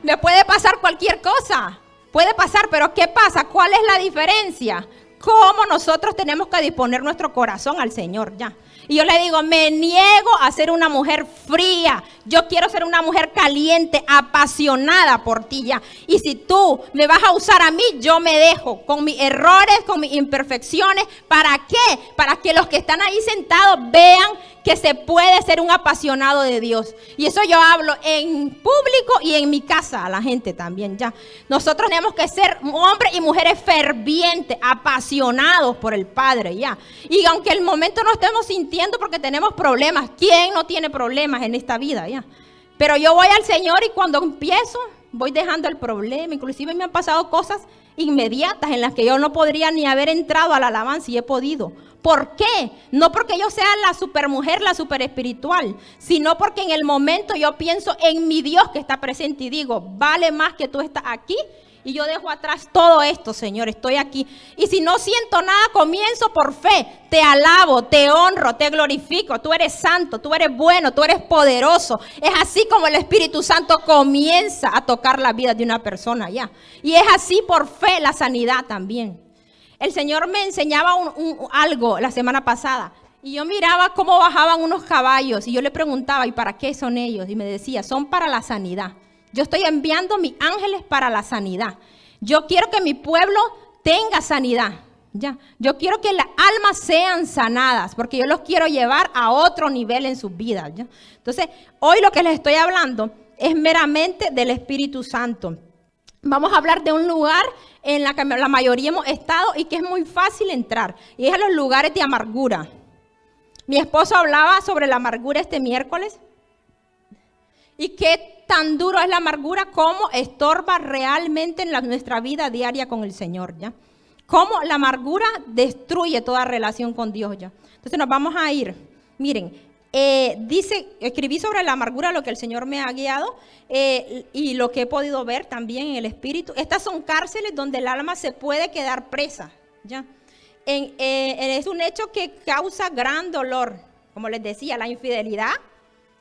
Me puede pasar cualquier cosa. Puede pasar, pero ¿qué pasa? ¿Cuál es la diferencia? Cómo nosotros tenemos que disponer nuestro corazón al Señor, ya. Y yo le digo, me niego a ser una mujer fría. Yo quiero ser una mujer caliente, apasionada por ti, ya. Y si tú me vas a usar a mí, yo me dejo con mis errores, con mis imperfecciones. ¿Para qué? Para que los que están ahí sentados vean que se puede ser un apasionado de Dios. Y eso yo hablo en público y en mi casa a la gente también, ya. Nosotros tenemos que ser hombres y mujeres fervientes, apasionados por el Padre, ya. Y aunque el momento no estemos sintiendo porque tenemos problemas, ¿quién no tiene problemas en esta vida, ya? Pero yo voy al Señor y cuando empiezo, voy dejando el problema. Inclusive me han pasado cosas inmediatas en las que yo no podría ni haber entrado a la alabanza y he podido. ¿Por qué? No porque yo sea la supermujer, la super espiritual, sino porque en el momento yo pienso en mi Dios que está presente y digo, vale más que tú estás aquí y yo dejo atrás todo esto, Señor, estoy aquí. Y si no siento nada, comienzo por fe, te alabo, te honro, te glorifico, tú eres santo, tú eres bueno, tú eres poderoso. Es así como el Espíritu Santo comienza a tocar la vida de una persona ya. Y es así por fe la sanidad también. El Señor me enseñaba algo la semana pasada y yo miraba cómo bajaban unos caballos y yo le preguntaba, ¿y para qué son ellos? Y me decía, son para la sanidad. Yo estoy enviando mis ángeles para la sanidad. Yo quiero que mi pueblo tenga sanidad. Ya. Yo quiero que las almas sean sanadas porque yo los quiero llevar a otro nivel en sus vidas. ¿Ya? Entonces, hoy lo que les estoy hablando es meramente del Espíritu Santo. Vamos a hablar de un lugar en la que la mayoría hemos estado y que es muy fácil entrar. Y es a los lugares de amargura. Mi esposo hablaba sobre la amargura este miércoles. Y qué tan duro es la amargura, cómo estorba realmente en nuestra vida diaria con el Señor, ¿ya? Cómo la amargura destruye toda relación con Dios, ¿ya? Entonces nos vamos a ir. Miren. Escribí sobre la amargura lo que el Señor me ha guiado y lo que he podido ver también en el Espíritu. Estas son cárceles donde el alma se puede quedar presa, ¿ya? Es un hecho que causa gran dolor. Como les decía, la infidelidad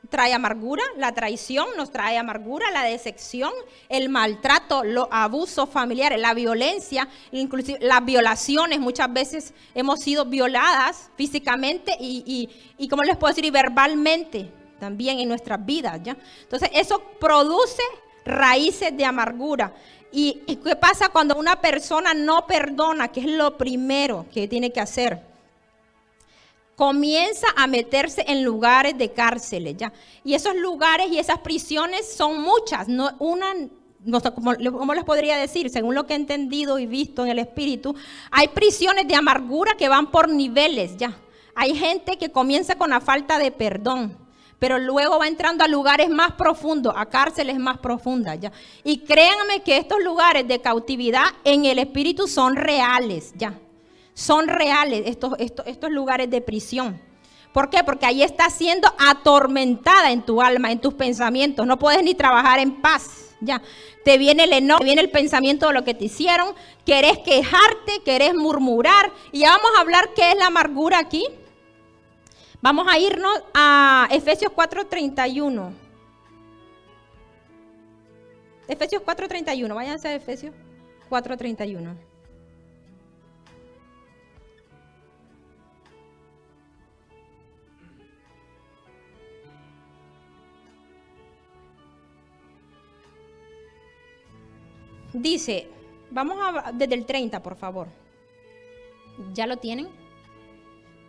trae amargura, la traición nos trae amargura, la decepción, el maltrato, los abusos familiares, la violencia, inclusive las violaciones. Muchas veces hemos sido violadas físicamente y ¿cómo les puedo decir? Y verbalmente también en nuestras vidas, ¿ya? Entonces eso produce raíces de amargura. ¿Y qué pasa cuando una persona no perdona? ¿Qué es lo primero que tiene que hacer? Comienza a meterse en lugares de cárceles, ¿ya? Y esos lugares y esas prisiones son muchas, no una, no sé cómo les podría decir, según lo que he entendido y visto en el Espíritu, hay prisiones de amargura que van por niveles, ¿ya? Hay gente que comienza con la falta de perdón, pero luego va entrando a lugares más profundos, a cárceles más profundas, ¿ya? Y créanme que estos lugares de cautividad en el Espíritu son reales, ¿ya? Son reales estos lugares de prisión. ¿Por qué? Porque ahí estás siendo atormentada en tu alma, en tus pensamientos. No puedes ni trabajar en paz. Ya, te viene el enojo, te viene el pensamiento de lo que te hicieron. Querés quejarte, querés murmurar. Y ya vamos a hablar qué es la amargura aquí. Vamos a irnos a Efesios 4:31. Efesios 4:31. Váyanse a Efesios 4:31. Dice, vamos a desde el 30, por favor. ¿Ya lo tienen?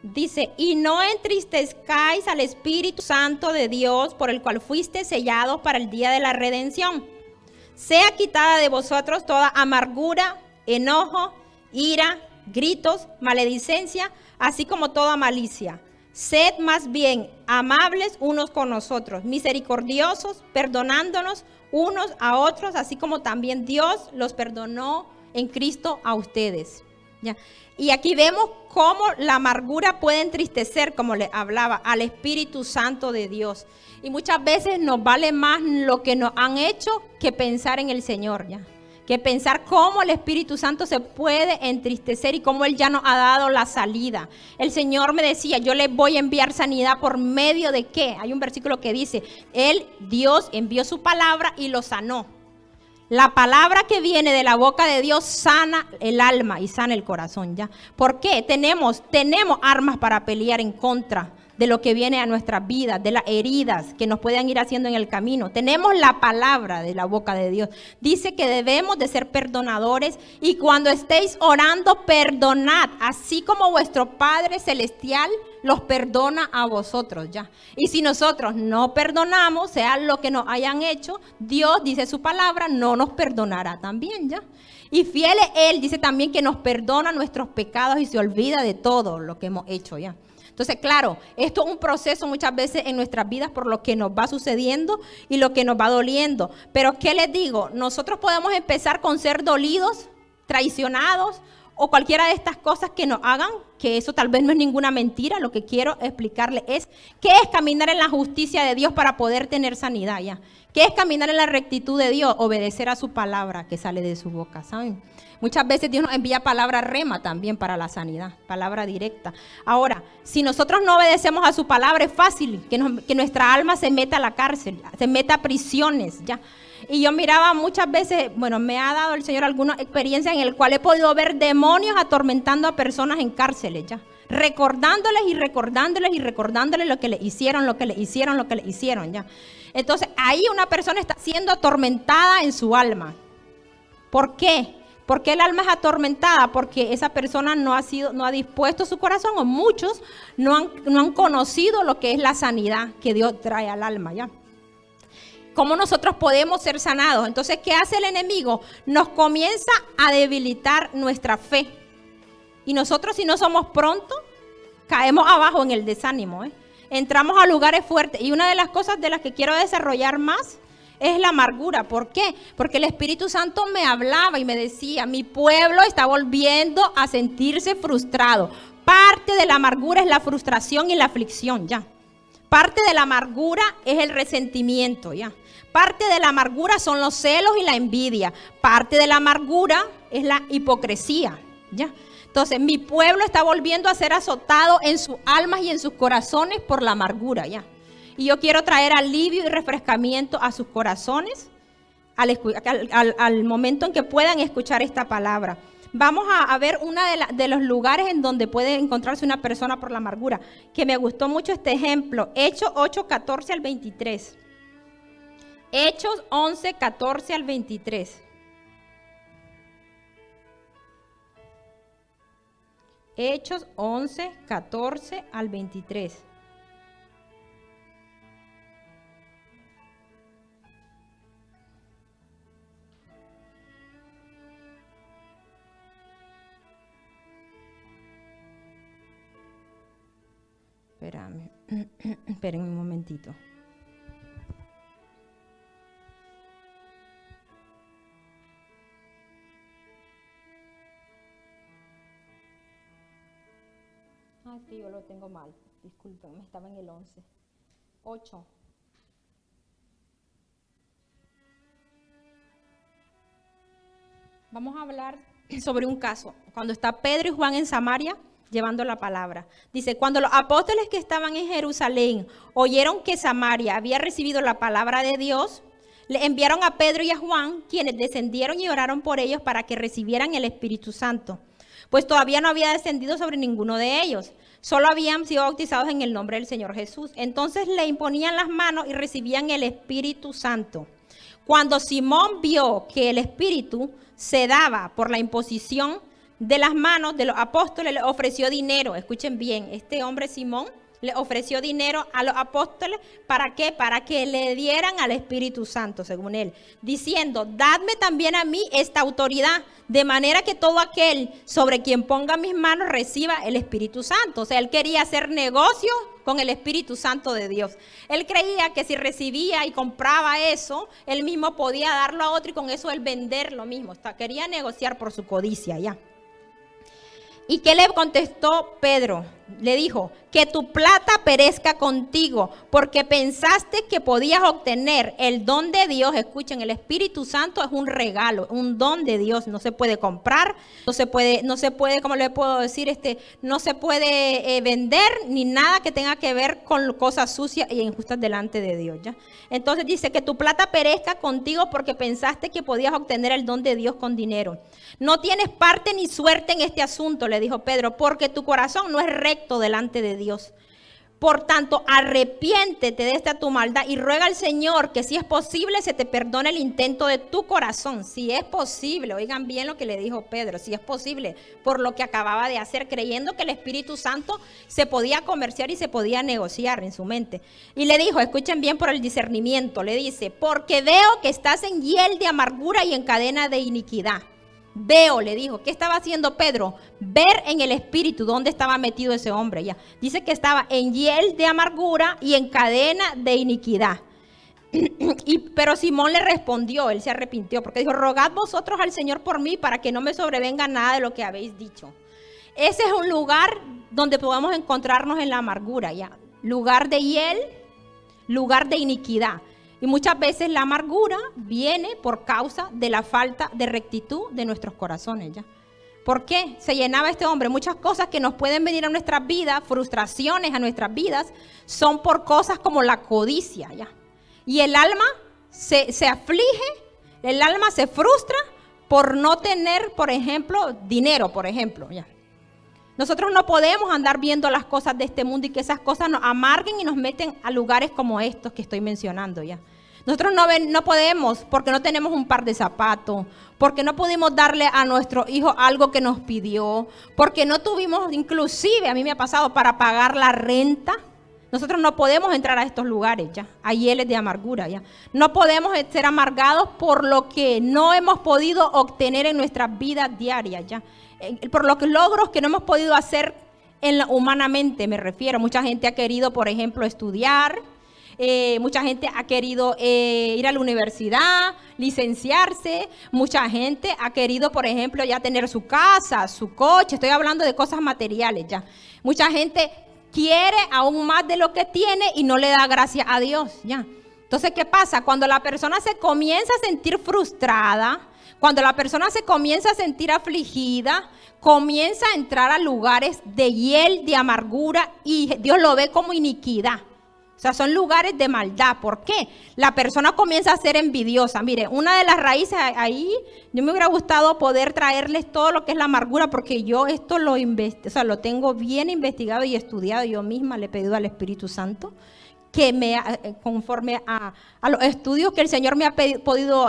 Dice, y no entristezcáis al Espíritu Santo de Dios, por el cual fuiste sellados para el día de la redención. Sea quitada de vosotros toda amargura, enojo, ira, gritos, maledicencia, así como toda malicia. Sed más bien amables unos con nosotros, misericordiosos, perdonándonos unos a otros, así como también Dios los perdonó en Cristo a ustedes. ¿Ya? Y aquí vemos cómo la amargura puede entristecer, como le hablaba, al Espíritu Santo de Dios. Y muchas veces nos vale más lo que nos han hecho que pensar en el Señor, ¿ya? Que pensar cómo el Espíritu Santo se puede entristecer y cómo Él ya nos ha dado la salida. El Señor me decía, yo les voy a enviar sanidad por medio de ¿qué? Hay un versículo que dice, Dios envió su palabra y lo sanó. La palabra que viene de la boca de Dios sana el alma y sana el corazón, ¿ya? ¿Por qué? Tenemos armas para pelear en contra de lo que viene a nuestras vidas, de las heridas que nos puedan ir haciendo en el camino. Tenemos la palabra de la boca de Dios. Dice que debemos de ser perdonadores y cuando estéis orando, perdonad, así como vuestro Padre Celestial los perdona a vosotros, ¿ya? Y si nosotros no perdonamos, sea lo que nos hayan hecho, Dios, dice su palabra, no nos perdonará también, ¿ya? Y fiel es Él, dice también que nos perdona nuestros pecados y se olvida de todo lo que hemos hecho, ¿ya? Entonces, claro, esto es un proceso muchas veces en nuestras vidas por lo que nos va sucediendo y lo que nos va doliendo. Pero, ¿qué les digo? Nosotros podemos empezar con ser dolidos, traicionados o cualquiera de estas cosas que nos hagan, que eso tal vez no es ninguna mentira. Lo que quiero explicarles es qué es caminar en la justicia de Dios para poder tener sanidad, ¿ya? ¿Qué es caminar en la rectitud de Dios? Obedecer a su palabra que sale de su boca, ¿saben? Muchas veces Dios nos envía palabra rema también para la sanidad, palabra directa. Ahora, si nosotros no obedecemos a su palabra, es fácil que nuestra alma se meta a la cárcel, se meta a prisiones, ¿ya? Y yo miraba muchas veces, bueno, me ha dado el Señor alguna experiencia en la cual he podido ver demonios atormentando a personas en cárceles, ¿ya? Recordándoles y recordándoles y recordándoles lo que le hicieron, lo que le hicieron, lo que le hicieron, ¿ya? Entonces, ahí una persona está siendo atormentada en su alma. ¿Por qué? ¿Por qué el alma es atormentada? Porque esa persona no ha dispuesto su corazón, o muchos no han conocido lo que es la sanidad que Dios trae al alma, ¿ya? ¿Cómo nosotros podemos ser sanados? Entonces, ¿qué hace el enemigo? Nos comienza a debilitar nuestra fe. Y nosotros, si no somos prontos, caemos abajo en el desánimo, ¿eh? Entramos a lugares fuertes. Y una de las cosas de las que quiero desarrollar más es la amargura. ¿Por qué? Porque el Espíritu Santo me hablaba y me decía, mi pueblo está volviendo a sentirse frustrado. Parte de la amargura es la frustración y la aflicción, ¿ya? Parte de la amargura es el resentimiento, ¿ya? Parte de la amargura son los celos y la envidia. Parte de la amargura es la hipocresía, ¿ya? Entonces, mi pueblo está volviendo a ser azotado en sus almas y en sus corazones por la amargura, ¿ya? Y yo quiero traer alivio y refrescamiento a sus corazones al momento en que puedan escuchar esta palabra. Vamos a ver uno de los lugares en donde puede encontrarse una persona por la amargura, que me gustó mucho este ejemplo. Hechos 8, 14 al 23. Hechos 11, 14 al 23. Hechos 11, 14 al 23. Espérenme un momentito. Es que yo lo tengo mal. Disculpen, estaba en el 11. 8. Vamos a hablar sobre un caso. Cuando está Pedro y Juan en Samaria llevando la palabra. Dice, cuando los apóstoles que estaban en Jerusalén oyeron que Samaria había recibido la palabra de Dios, le enviaron a Pedro y a Juan, quienes descendieron y oraron por ellos para que recibieran el Espíritu Santo. Pues todavía no había descendido sobre ninguno de ellos. Solo habían sido bautizados en el nombre del Señor Jesús. Entonces le imponían las manos y recibían el Espíritu Santo. Cuando Simón vio que el Espíritu se daba por la imposición de las manos de los apóstoles, le ofreció dinero. Escuchen bien, este hombre Simón le ofreció dinero a los apóstoles. ¿Para qué? Para que le dieran al Espíritu Santo, según él, diciendo: dadme también a mí esta autoridad, de manera que todo aquel sobre quien ponga mis manos reciba el Espíritu Santo. O sea, él quería hacer negocios con el Espíritu Santo de Dios. Él creía que si recibía y compraba eso, él mismo podía darlo a otro y con eso él vender lo mismo. Quería negociar por su codicia, ya. ¿Y qué le contestó Pedro? Le dijo: que tu plata perezca contigo, porque pensaste que podías obtener el don de Dios. Escuchen, el Espíritu Santo es un regalo, un don de Dios. No se puede comprar, no se puede, ¿cómo le puedo decir? No se puede vender, ni nada que tenga que ver con cosas sucias e injustas delante de Dios, ¿ya? Entonces dice: que tu plata perezca contigo, porque pensaste que podías obtener el don de Dios con dinero. No tienes parte ni suerte en este asunto, le dijo Pedro, porque tu corazón no es recto delante de Dios. Por tanto, arrepiéntete de esta tu maldad y ruega al Señor que, si es posible, se te perdone el intento de tu corazón. Si es posible, oigan bien lo que le dijo Pedro, si es posible, por lo que acababa de hacer, creyendo que el Espíritu Santo se podía comerciar y se podía negociar en su mente. Y le dijo, escuchen bien por el discernimiento, le dice: porque veo que estás en hiel de amargura y en cadena de iniquidad. Veo, le dijo. ¿Qué estaba haciendo Pedro? Ver en el espíritu dónde estaba metido ese hombre. Ya dice que estaba en hiel de amargura y en cadena de iniquidad. Pero Simón le respondió, él se arrepintió, porque dijo: rogad vosotros al Señor por mí, para que no me sobrevenga nada de lo que habéis dicho. Ese es un lugar donde podemos encontrarnos en la amargura, ya. Lugar de hiel, lugar de iniquidad. Y muchas veces la amargura viene por causa de la falta de rectitud de nuestros corazones, ¿ya? ¿Por qué se llenaba este hombre? Muchas cosas que nos pueden venir a nuestras vidas, frustraciones a nuestras vidas, son por cosas como la codicia, ¿ya? Y el alma se aflige, el alma se frustra por no tener, por ejemplo, dinero, por ejemplo, ¿ya? Nosotros no podemos andar viendo las cosas de este mundo y que esas cosas nos amarguen y nos meten a lugares como estos que estoy mencionando, ya. Nosotros no podemos, porque no tenemos un par de zapatos, porque no pudimos darle a nuestro hijo algo que nos pidió, porque no tuvimos, inclusive a mí me ha pasado, para pagar la renta. Nosotros no podemos entrar a estos lugares, ya. Hay hieles de amargura, ya. No podemos ser amargados por lo que no hemos podido obtener en nuestras vidas diarias, ya. Por los logros que no hemos podido hacer humanamente, me refiero. Mucha gente ha querido, por ejemplo, estudiar. Mucha gente ha querido ir a la universidad, licenciarse. Mucha gente ha querido, por ejemplo, ya tener su casa, su coche. Estoy hablando de cosas materiales, ya. Mucha gente quiere aún más de lo que tiene y no le da gracias a Dios, ya. Entonces, ¿qué pasa? Cuando la persona se comienza a sentir frustrada, cuando la persona se comienza a sentir afligida, comienza a entrar a lugares de hiel, de amargura, y Dios lo ve como iniquidad. O sea, son lugares de maldad. ¿Por qué? La persona comienza a ser envidiosa. Mire, una de las raíces ahí, yo me hubiera gustado poder traerles todo lo que es la amargura, porque yo esto lo tengo bien investigado y estudiado. Yo misma le he pedido al Espíritu Santo que conforme a los estudios que el Señor me ha podido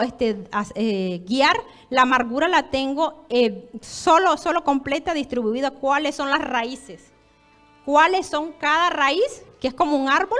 guiar, la amargura la tengo solo completa, distribuida. ¿Cuáles son las raíces? ¿Cuáles son cada raíz? Que es como un árbol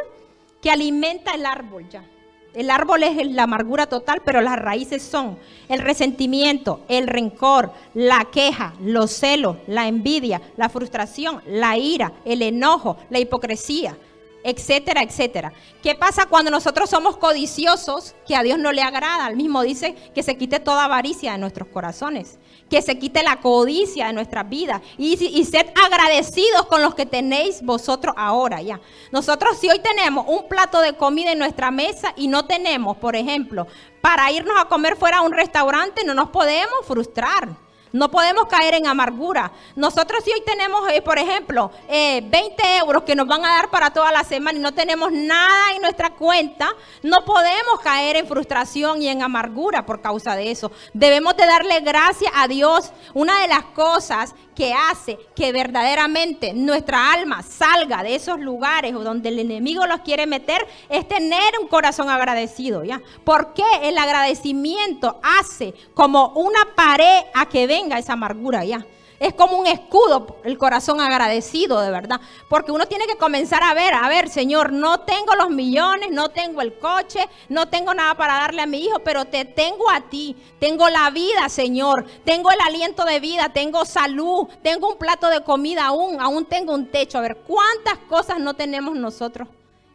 que alimenta el árbol, ya. El árbol es la amargura total, pero las raíces son el resentimiento, el rencor, la queja, los celos, la envidia, la frustración, la ira, el enojo, la hipocresía, etcétera, etcétera. ¿Qué pasa cuando nosotros somos codiciosos? Que a Dios no le agrada. Él mismo dice que se quite toda avaricia de nuestros corazones, que se quite la codicia de nuestras vidas y sed agradecidos con los que tenéis vosotros ahora, ya. Nosotros, si hoy tenemos un plato de comida en nuestra mesa y no tenemos, por ejemplo, para irnos a comer fuera a un restaurante, no nos podemos frustrar. No podemos caer en amargura. Nosotros, si hoy tenemos, por ejemplo, 20 euros que nos van a dar para toda la semana y no tenemos nada en nuestra cuenta, no podemos caer en frustración y en amargura por causa de eso. Debemos de darle gracias a Dios. Una de las cosas que hace que verdaderamente nuestra alma salga de esos lugares donde el enemigo los quiere meter es tener un corazón agradecido, ¿ya? Porque el agradecimiento hace como una pared a que venga esa amargura, ¿ya? Es como un escudo el corazón agradecido, de verdad. Porque uno tiene que comenzar a ver, Señor, no tengo los millones, no tengo el coche, no tengo nada para darle a mi hijo, pero te tengo a ti. Tengo la vida, Señor. Tengo el aliento de vida, tengo salud, tengo un plato de comida aún tengo un techo. A ver, ¿cuántas cosas no tenemos nosotros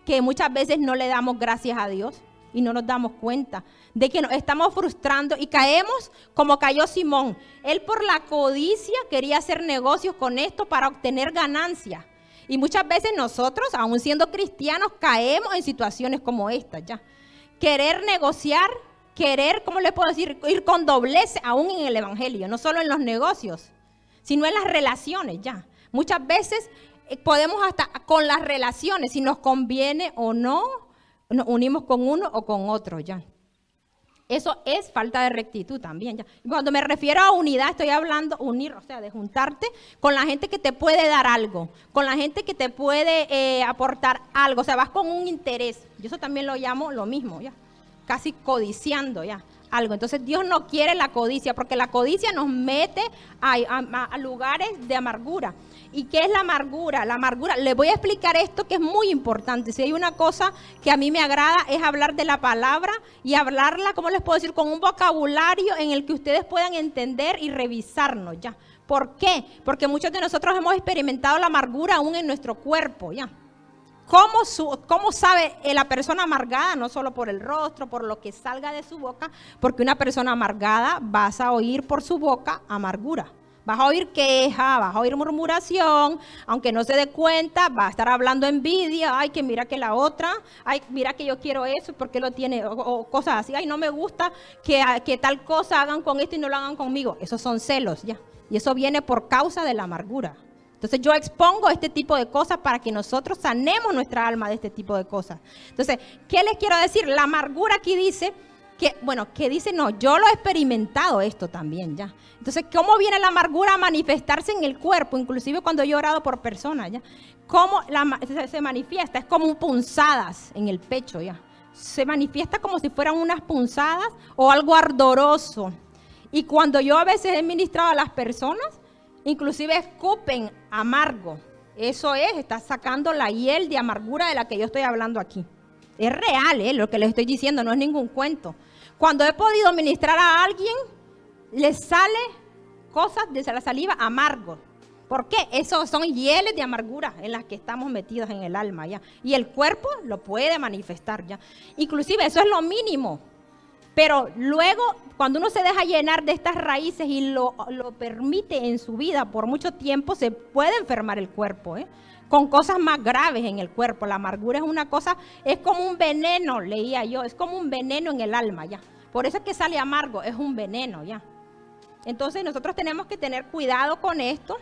que muchas veces no le damos gracias a Dios y no nos damos cuenta de que nos estamos frustrando y caemos como cayó Simón? Él por la codicia quería hacer negocios con esto para obtener ganancias. Y muchas veces nosotros, aún siendo cristianos, caemos en situaciones como esta ya. Querer negociar, ¿cómo le puedo decir? Ir con doblez aún en el evangelio, no solo en los negocios, sino en las relaciones ya. Muchas veces podemos hasta con las relaciones, si nos conviene o no, nos unimos con uno o con otro ya. Eso es falta de rectitud también ya. Cuando me refiero a unidad, estoy hablando unir, o sea, de juntarte con la gente que te puede dar algo, con la gente que te puede aportar algo, o sea, vas con un interés. Yo eso también lo llamo lo mismo ya, casi codiciando ya algo. Entonces Dios no quiere la codicia, porque la codicia nos mete a lugares de amargura. ¿Y qué es la amargura? La amargura, les voy a explicar esto que es muy importante. Si hay una cosa que a mí me agrada es hablar de la palabra y hablarla, ¿cómo les puedo decir? Con un vocabulario en el que ustedes puedan entender y revisarnos ya. ¿Por qué? Porque muchos de nosotros hemos experimentado la amargura aún en nuestro cuerpo ya. ¿Cómo sabe la persona amargada? No solo por el rostro, por lo que salga de su boca, porque una persona amargada vas a oír por su boca amargura. Vas a oír queja, vas a oír murmuración, aunque no se dé cuenta, va a estar hablando envidia, ay, que mira que la otra, ay, mira que yo quiero eso, porque lo tiene, o cosas así, ay, no me gusta que tal cosa hagan con esto y no lo hagan conmigo. Esos son celos, ya, y eso viene por causa de la amargura. Entonces yo expongo este tipo de cosas para que nosotros sanemos nuestra alma de este tipo de cosas. Entonces, ¿qué les quiero decir? La amargura aquí dice yo lo he experimentado esto también ya. Entonces, ¿cómo viene la amargura a manifestarse en el cuerpo? Inclusive cuando yo he orado por personas ya. ¿Cómo se manifiesta? Es como punzadas en el pecho ya. Se manifiesta como si fueran unas punzadas o algo ardoroso. Y cuando yo a veces he ministrado a las personas, inclusive escupen amargo. Eso está sacando la hiel de amargura de la que yo estoy hablando aquí. Es real, lo que les estoy diciendo, no es ningún cuento. Cuando he podido ministrar a alguien, les sale cosas de la saliva amargo. ¿Por qué? Esos son hieles de amargura en las que estamos metidos en el alma ya. Y el cuerpo lo puede manifestar ya. Inclusive eso es lo mínimo. Pero luego, cuando uno se deja llenar de estas raíces y lo permite en su vida por mucho tiempo, se puede enfermar el cuerpo, con cosas más graves en el cuerpo. La amargura es una cosa, es como un veneno, leía yo, es como un veneno en el alma, ya. Por eso es que sale amargo, es un veneno, ya. Entonces nosotros tenemos que tener cuidado con esto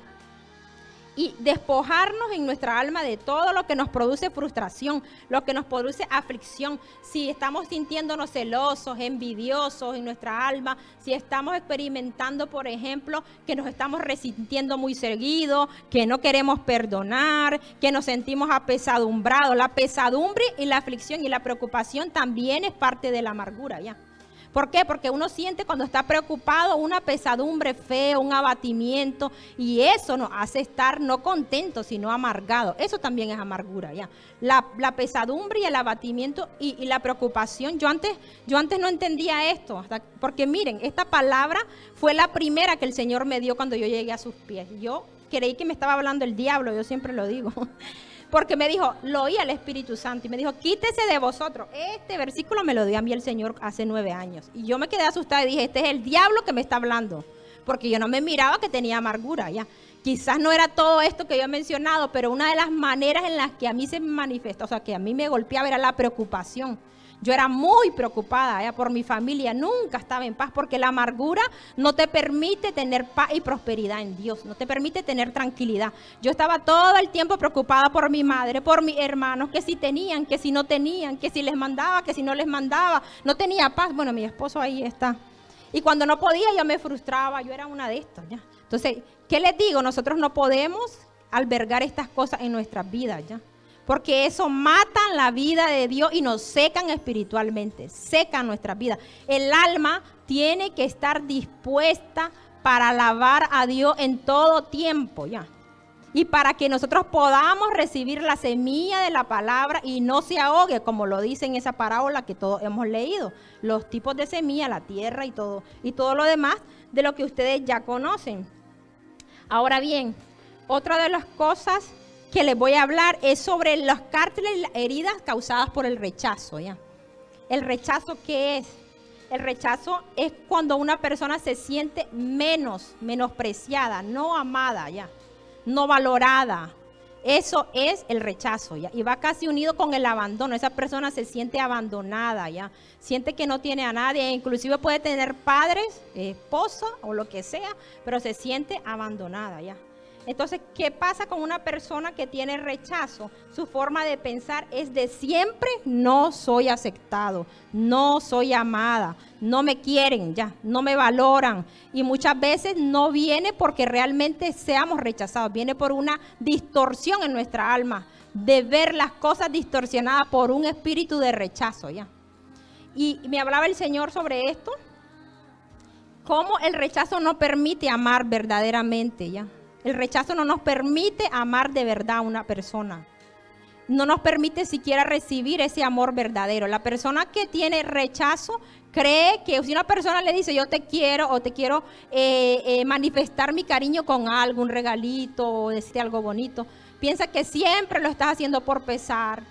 y despojarnos en nuestra alma de todo lo que nos produce frustración, lo que nos produce aflicción. Si estamos sintiéndonos celosos, envidiosos en nuestra alma, si estamos experimentando, por ejemplo, que nos estamos resintiendo muy seguido, que no queremos perdonar, que nos sentimos apesadumbrados. La pesadumbre y la aflicción y la preocupación también es parte de la amargura, ¿ya? ¿Por qué? Porque uno siente cuando está preocupado una pesadumbre fea, un abatimiento, y eso nos hace estar no contentos, sino amargados. Eso también es amargura, ¿ya? La pesadumbre y el abatimiento y la preocupación. Yo antes no entendía esto, porque miren, esta palabra fue la primera que el Señor me dio cuando yo llegué a sus pies. Yo creí que me estaba hablando el diablo, yo siempre lo digo. Porque me dijo, lo oí al Espíritu Santo y me dijo, quítese de vosotros. Este versículo me lo dio a mí el Señor hace 9 años. Y yo me quedé asustada y dije, este es el diablo que me está hablando. Porque yo no me miraba que tenía amargura, ya. Quizás no era todo esto que yo he mencionado, pero una de las maneras en las que a mí se me manifestó, o sea, que a mí me golpeaba era la preocupación. Yo era muy preocupada por mi familia, nunca estaba en paz, porque la amargura no te permite tener paz y prosperidad en Dios, no te permite tener tranquilidad. Yo estaba todo el tiempo preocupada por mi madre, por mis hermanos, que si tenían, que si no tenían, que si les mandaba, que si no les mandaba, no tenía paz. Bueno, mi esposo ahí está. Y cuando no podía, yo me frustraba, yo era una de estas, ¿ya? Entonces, ¿qué les digo? Nosotros no podemos albergar estas cosas en nuestras vidas, ¿ya? Porque eso mata la vida de Dios y nos secan espiritualmente, secan nuestras vidas. El alma tiene que estar dispuesta para alabar a Dios en todo tiempo, ya. Y para que nosotros podamos recibir la semilla de la palabra y no se ahogue, como lo dice en esa parábola que todos hemos leído. Los tipos de semilla, la tierra y todo lo demás de lo que ustedes ya conocen. Ahora bien, otra de las cosas que les voy a hablar es sobre los cárteles y las heridas causadas por el rechazo, ¿ya? ¿El rechazo qué es? El rechazo es cuando una persona se siente menospreciada, no amada, ¿ya? No valorada. Eso es el rechazo, ¿ya? Y va casi unido con el abandono. Esa persona se siente abandonada, ¿ya? Siente que no tiene a nadie, inclusive puede tener padres, esposa o lo que sea, pero se siente abandonada, ¿ya? Entonces, ¿qué pasa con una persona que tiene rechazo? Su forma de pensar es de siempre: no soy aceptado, no soy amada, no me quieren, ya, no me valoran. Y muchas veces no viene porque realmente seamos rechazados, viene por una distorsión en nuestra alma, de ver las cosas distorsionadas por un espíritu de rechazo, ya. Y me hablaba el Señor sobre esto, cómo el rechazo no permite amar verdaderamente, ya. El rechazo no nos permite amar de verdad a una persona. No nos permite siquiera recibir ese amor verdadero. La persona que tiene rechazo cree que si una persona le dice yo te quiero o te quiero manifestar mi cariño con algo, un regalito o decirte algo bonito, piensa que siempre lo estás haciendo por pesar,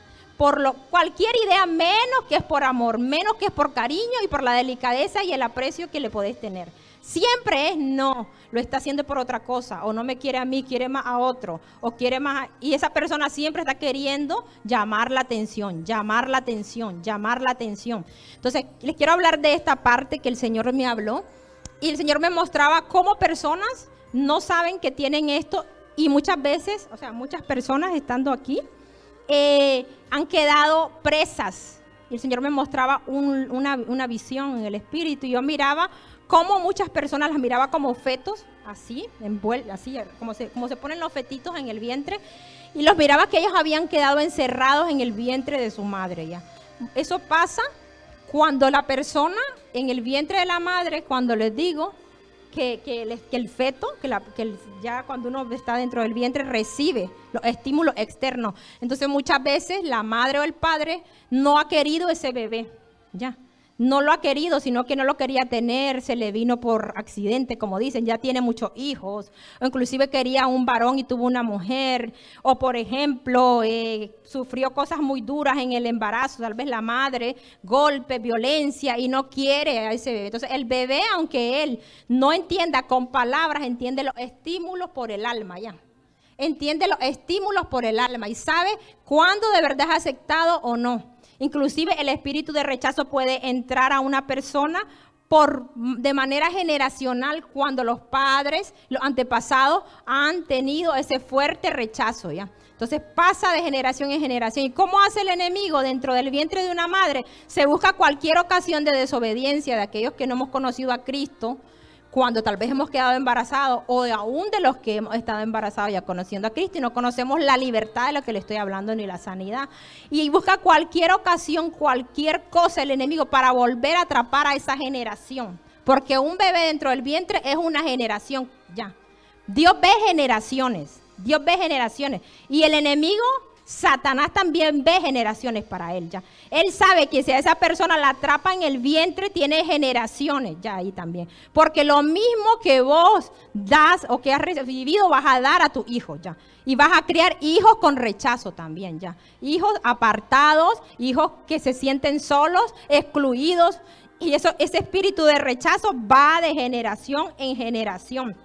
cualquier idea menos que es por amor, menos que es por cariño y por la delicadeza y el aprecio que le podés tener. Siempre es no, lo está haciendo por otra cosa, o no me quiere a mí, quiere más a otro, o quiere más y esa persona siempre está queriendo llamar la atención, llamar la atención, llamar la atención. Entonces, les quiero hablar de esta parte que el Señor me habló, y el Señor me mostraba cómo personas no saben que tienen esto, y muchas veces, o sea, muchas personas estando aquí, han quedado presas. Y el Señor me mostraba una visión en el espíritu, y yo miraba cómo muchas personas las miraba como fetos, así, así como se ponen los fetitos en el vientre, y los miraba que ellos habían quedado encerrados en el vientre de su madre, ya. Eso pasa cuando la persona en el vientre de la madre, cuando les digo que el feto, ya cuando uno está dentro del vientre recibe los estímulos externos. Entonces muchas veces la madre o el padre no ha querido ese bebé, ya. No lo ha querido, sino que no lo quería tener, se le vino por accidente, como dicen, ya tiene muchos hijos, o inclusive quería un varón y tuvo una mujer, o por ejemplo, sufrió cosas muy duras en el embarazo, tal vez la madre, golpe, violencia, y no quiere a ese bebé. Entonces el bebé, aunque él no entienda con palabras, entiende los estímulos por el alma, ya. Entiende los estímulos por el alma y sabe cuándo de verdad es aceptado o no. Inclusive el espíritu de rechazo puede entrar a una persona de manera generacional cuando los padres, los antepasados han tenido ese fuerte rechazo, ¿ya? Entonces pasa de generación en generación. ¿Y cómo hace el enemigo dentro del vientre de una madre? Se busca cualquier ocasión de desobediencia de aquellos que no hemos conocido a Cristo, cuando tal vez hemos quedado embarazados, o aún de los que hemos estado embarazados ya conociendo a Cristo y no conocemos la libertad de lo que le estoy hablando ni la sanidad. Y busca cualquier ocasión, cualquier cosa el enemigo para volver a atrapar a esa generación. Porque un bebé dentro del vientre es una generación ya. Dios ve generaciones, Dios ve generaciones. Y el enemigo, Satanás, también ve generaciones para él ya. Él sabe que si a esa persona la atrapa en el vientre, tiene generaciones ya ahí también. Porque lo mismo que vos das o que has recibido, vas a dar a tu hijo ya. Y vas a criar hijos con rechazo también ya. Hijos apartados, hijos que se sienten solos, excluidos. Y ese espíritu de rechazo va de generación en generación.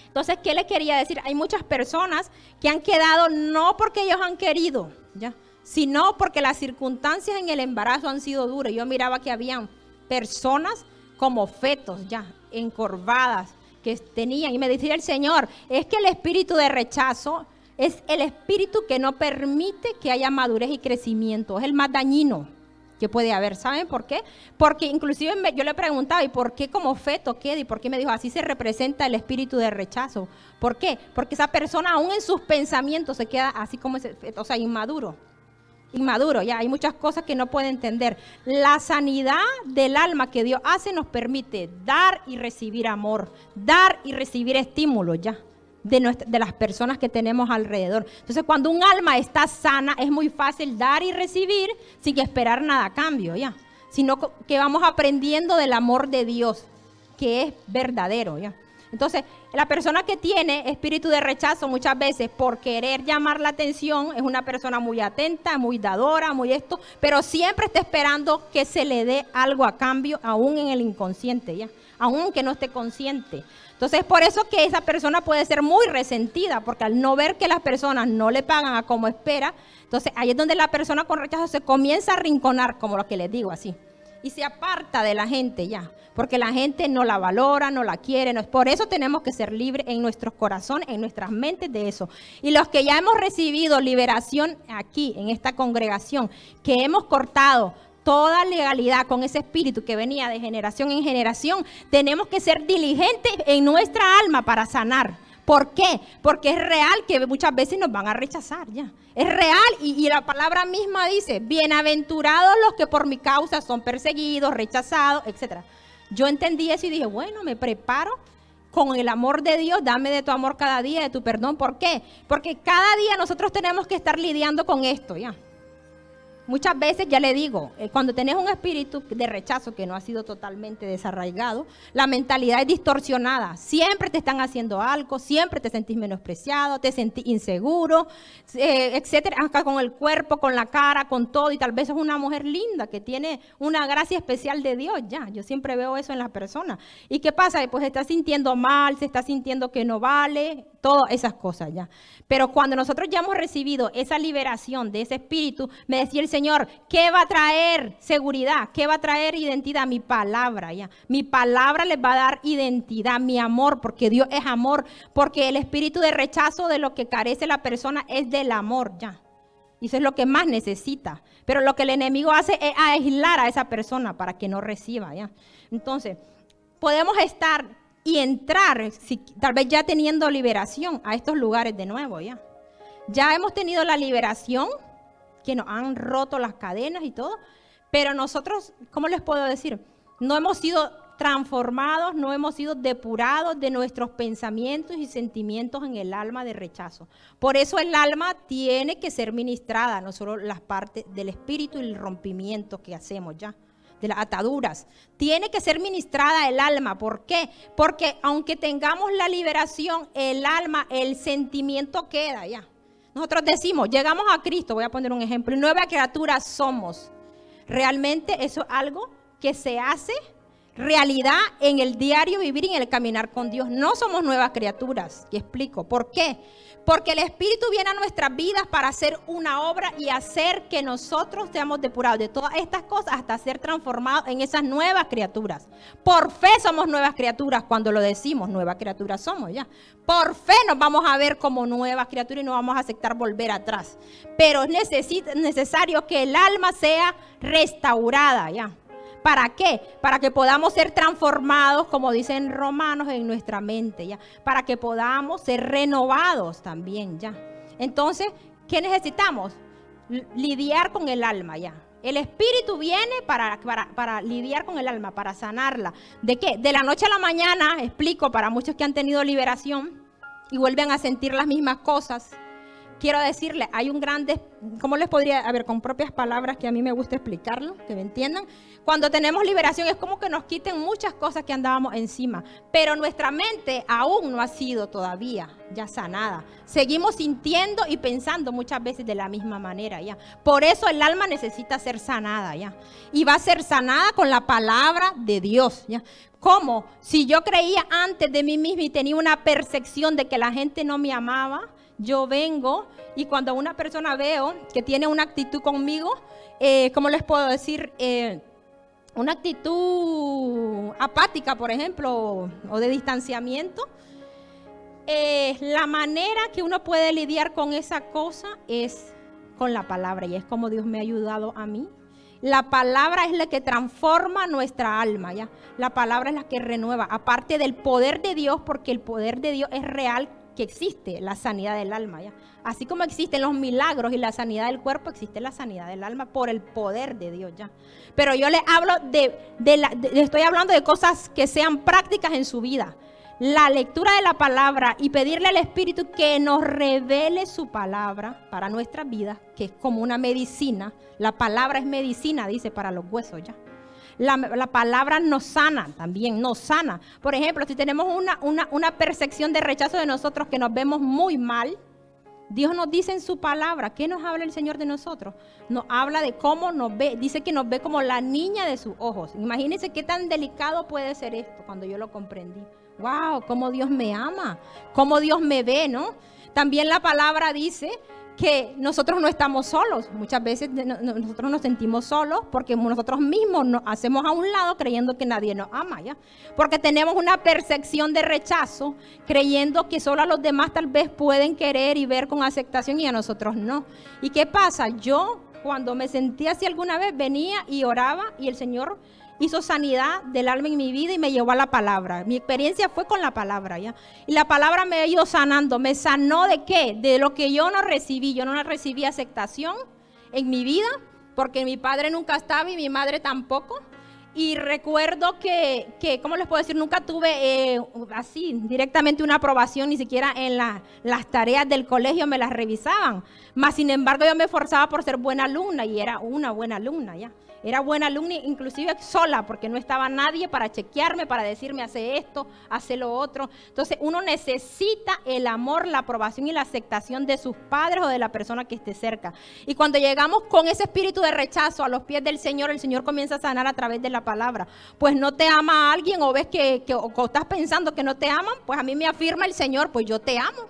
Entonces, ¿qué les quería decir? Hay muchas personas que han quedado no porque ellos han querido, ¿ya?, sino porque las circunstancias en el embarazo han sido duras. Yo miraba que habían personas como fetos, ya, encorvadas, que tenían, y me decía el Señor, es que el espíritu de rechazo es el espíritu que no permite que haya madurez y crecimiento, es el más dañino que puede haber. ¿Saben por qué? Porque inclusive yo le preguntaba, ¿y por qué como feto queda? ¿Y por qué? Me dijo, así se representa el espíritu de rechazo. ¿Por qué? Porque esa persona aún en sus pensamientos se queda así como ese feto, o sea, inmaduro. inmaduro, ya hay muchas cosas que no puede entender. La sanidad del alma que Dios hace nos permite dar y recibir amor, dar y recibir estímulos, ya, de las personas que tenemos alrededor. Entonces, cuando un alma está sana, es muy fácil dar y recibir sin esperar nada a cambio, ya, sino que vamos aprendiendo del amor de Dios, que es verdadero, ya. Entonces, la persona que tiene espíritu de rechazo muchas veces por querer llamar la atención es una persona muy atenta, muy dadora, muy esto, pero siempre está esperando que se le dé algo a cambio, aún en el inconsciente, ¿ya? Aún que no esté consciente. Entonces, por eso que esa persona puede ser muy resentida, porque al no ver que las personas no le pagan a como espera, entonces ahí es donde la persona con rechazo se comienza a arrinconar, como lo que les digo así, y se aparta de la gente ya, porque la gente no la valora, no la quiere. Por eso tenemos que ser libres en nuestros corazones, en nuestras mentes de eso. Y los que ya hemos recibido liberación aquí, en esta congregación, que hemos cortado toda legalidad con ese espíritu que venía de generación en generación, tenemos que ser diligentes en nuestra alma para sanar. ¿Por qué? Porque es real que muchas veces nos van a rechazar, ya. Es real y la palabra misma dice, bienaventurados los que por mi causa son perseguidos, rechazados, etc. Yo entendí eso y dije, bueno, me preparo con el amor de Dios, dame de tu amor cada día, de tu perdón. ¿Por qué? Porque cada día nosotros tenemos que estar lidiando con esto, ya. Muchas veces, ya le digo, cuando tenés un espíritu de rechazo que no ha sido totalmente desarraigado, la mentalidad es distorsionada. Siempre te están haciendo algo, siempre te sentís menospreciado, te sentís inseguro, etcétera. Acá con el cuerpo, con la cara, con todo. Y tal vez es una mujer linda que tiene una gracia especial de Dios, ya. Yo siempre veo eso en las personas. ¿Y qué pasa? Pues se está sintiendo mal, se está sintiendo que no vale, todas esas cosas, ya. Pero cuando nosotros ya hemos recibido esa liberación de ese espíritu, me decía el Señor, ¿qué va a traer seguridad? ¿Qué va a traer identidad? Mi palabra, ya. Mi palabra les va a dar identidad, mi amor, porque Dios es amor, porque el espíritu de rechazo de lo que carece la persona es del amor, ya. Y eso es lo que más necesita. Pero lo que el enemigo hace es aislar a esa persona para que no reciba, ya. Entonces, podemos estar y entrar, tal vez ya teniendo liberación, a estos lugares de nuevo, ya. Ya hemos tenido la liberación, que nos han roto las cadenas y todo, pero nosotros, ¿cómo les puedo decir? No hemos sido transformados, no hemos sido depurados de nuestros pensamientos y sentimientos en el alma de rechazo. Por eso el alma tiene que ser ministrada, no solo las partes del espíritu y el rompimiento que hacemos ya, de las ataduras. Tiene que ser ministrada el alma. ¿Por qué? Porque aunque tengamos la liberación, el alma, el sentimiento queda ya. Nosotros decimos, llegamos a Cristo, voy a poner un ejemplo, y nueva criatura somos. Realmente eso es algo que se hace realidad en el diario vivir y en el caminar con Dios. No somos nuevas criaturas. Y explico, ¿por qué? Porque el Espíritu viene a nuestras vidas para hacer una obra y hacer que nosotros seamos depurados de todas estas cosas hasta ser transformados en esas nuevas criaturas. Por fe somos nuevas criaturas cuando lo decimos, nuevas criaturas somos ya. Por fe nos vamos a ver como nuevas criaturas y no vamos a aceptar volver atrás. Pero es necesario que el alma sea restaurada ya. ¿Para qué? Para que podamos ser transformados, como dicen Romanos, en nuestra mente, ¿ya? Para que podamos ser renovados también, ¿ya? Entonces, ¿qué necesitamos? Lidiar con el alma, ¿ya? El espíritu viene para lidiar con el alma, para sanarla. ¿De qué? De la noche a la mañana, explico para muchos que han tenido liberación y vuelven a sentir las mismas cosas. Quiero decirle, hay un grande, ¿cómo les podría, a ver, con propias palabras que a mí me gusta explicarlo, que me entiendan? Cuando tenemos liberación es como que nos quiten muchas cosas que andábamos encima, pero nuestra mente aún no ha sido todavía ya sanada. Seguimos sintiendo y pensando muchas veces de la misma manera, ya. Por eso el alma necesita ser sanada, ya. Y va a ser sanada con la palabra de Dios, ya. ¿Cómo? Si yo creía antes de mí misma y tenía una percepción de que la gente no me amaba, yo vengo y cuando una persona veo que tiene una actitud conmigo, ¿cómo les puedo decir? Una actitud apática, por ejemplo, o de distanciamiento. La manera que uno puede lidiar con esa cosa es con la palabra y es como Dios me ha ayudado a mí. La palabra es la que transforma nuestra alma, ¿ya? La palabra es la que renueva, aparte del poder de Dios, porque el poder de Dios es real que existe la sanidad del alma, ¿ya? Así como existen los milagros y la sanidad del cuerpo, existe la sanidad del alma por el poder de Dios, ¿ya? Pero yo les hablo estoy hablando de cosas que sean prácticas en su vida. La lectura de la palabra y pedirle al Espíritu que nos revele su palabra para nuestras vidas, que es como una medicina. La palabra es medicina, dice, para los huesos, ¿ya? La palabra nos sana también, nos sana. Por ejemplo, si tenemos una percepción de rechazo de nosotros, que nos vemos muy mal, Dios nos dice en su palabra, ¿qué nos habla el Señor de nosotros? Nos habla de cómo nos ve, dice que nos ve como la niña de sus ojos. Imagínense qué tan delicado puede ser esto cuando yo lo comprendí. ¡Wow! Cómo Dios me ama, cómo Dios me ve, ¿no? También la palabra dice que nosotros no estamos solos. Muchas veces nosotros nos sentimos solos porque nosotros mismos nos hacemos a un lado creyendo que nadie nos ama, ¿ya? Porque tenemos una percepción de rechazo, creyendo que solo a los demás tal vez pueden querer y ver con aceptación y a nosotros no. ¿Y qué pasa? Yo, cuando me sentí así alguna vez, venía y oraba y el Señor hizo sanidad del alma en mi vida y me llevó a la palabra. Mi experiencia fue con la palabra, ¿ya? Y la palabra me ha ido sanando. ¿Me sanó de qué? De lo que yo no recibí. Yo no recibí aceptación en mi vida porque mi padre nunca estaba y mi madre tampoco. Y recuerdo que ¿cómo les puedo decir? Nunca tuve así directamente una aprobación, ni siquiera en las tareas del colegio me las revisaban. Mas, sin embargo, yo me esforzaba por ser buena alumna y era una buena alumna, ¿ya? Era buena alumna, inclusive sola, porque no estaba nadie para chequearme, para decirme hace esto, hace lo otro. Entonces uno necesita el amor, la aprobación y la aceptación de sus padres o de la persona que esté cerca. Y cuando llegamos con ese espíritu de rechazo a los pies del Señor, el Señor comienza a sanar a través de la palabra. Pues no te ama alguien o ves o estás pensando que no te aman, pues a mí me afirma el Señor, pues yo te amo.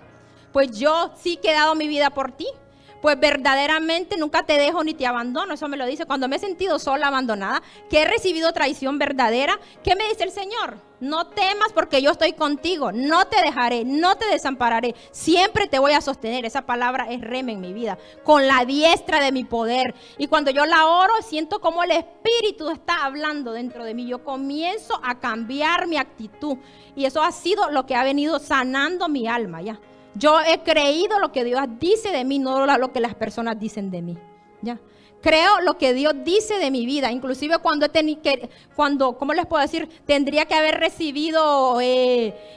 Pues yo sí que he dado mi vida por ti. Pues verdaderamente nunca te dejo ni te abandono. Eso me lo dice cuando me he sentido sola, abandonada, que he recibido traición verdadera. ¿Qué me dice el Señor? No temas porque yo estoy contigo. No te dejaré, no te desampararé. Siempre te voy a sostener. Esa palabra es rema en mi vida. Con la diestra de mi poder. Y cuando yo la oro, siento como el Espíritu está hablando dentro de mí. Yo comienzo a cambiar mi actitud. Y eso ha sido lo que ha venido sanando mi alma, ¿ya? Yo he creído lo que Dios dice de mí, no lo que las personas dicen de mí, ¿ya? Creo lo que Dios dice de mi vida, inclusive cuando ¿cómo les puedo decir? Tendría que haber recibido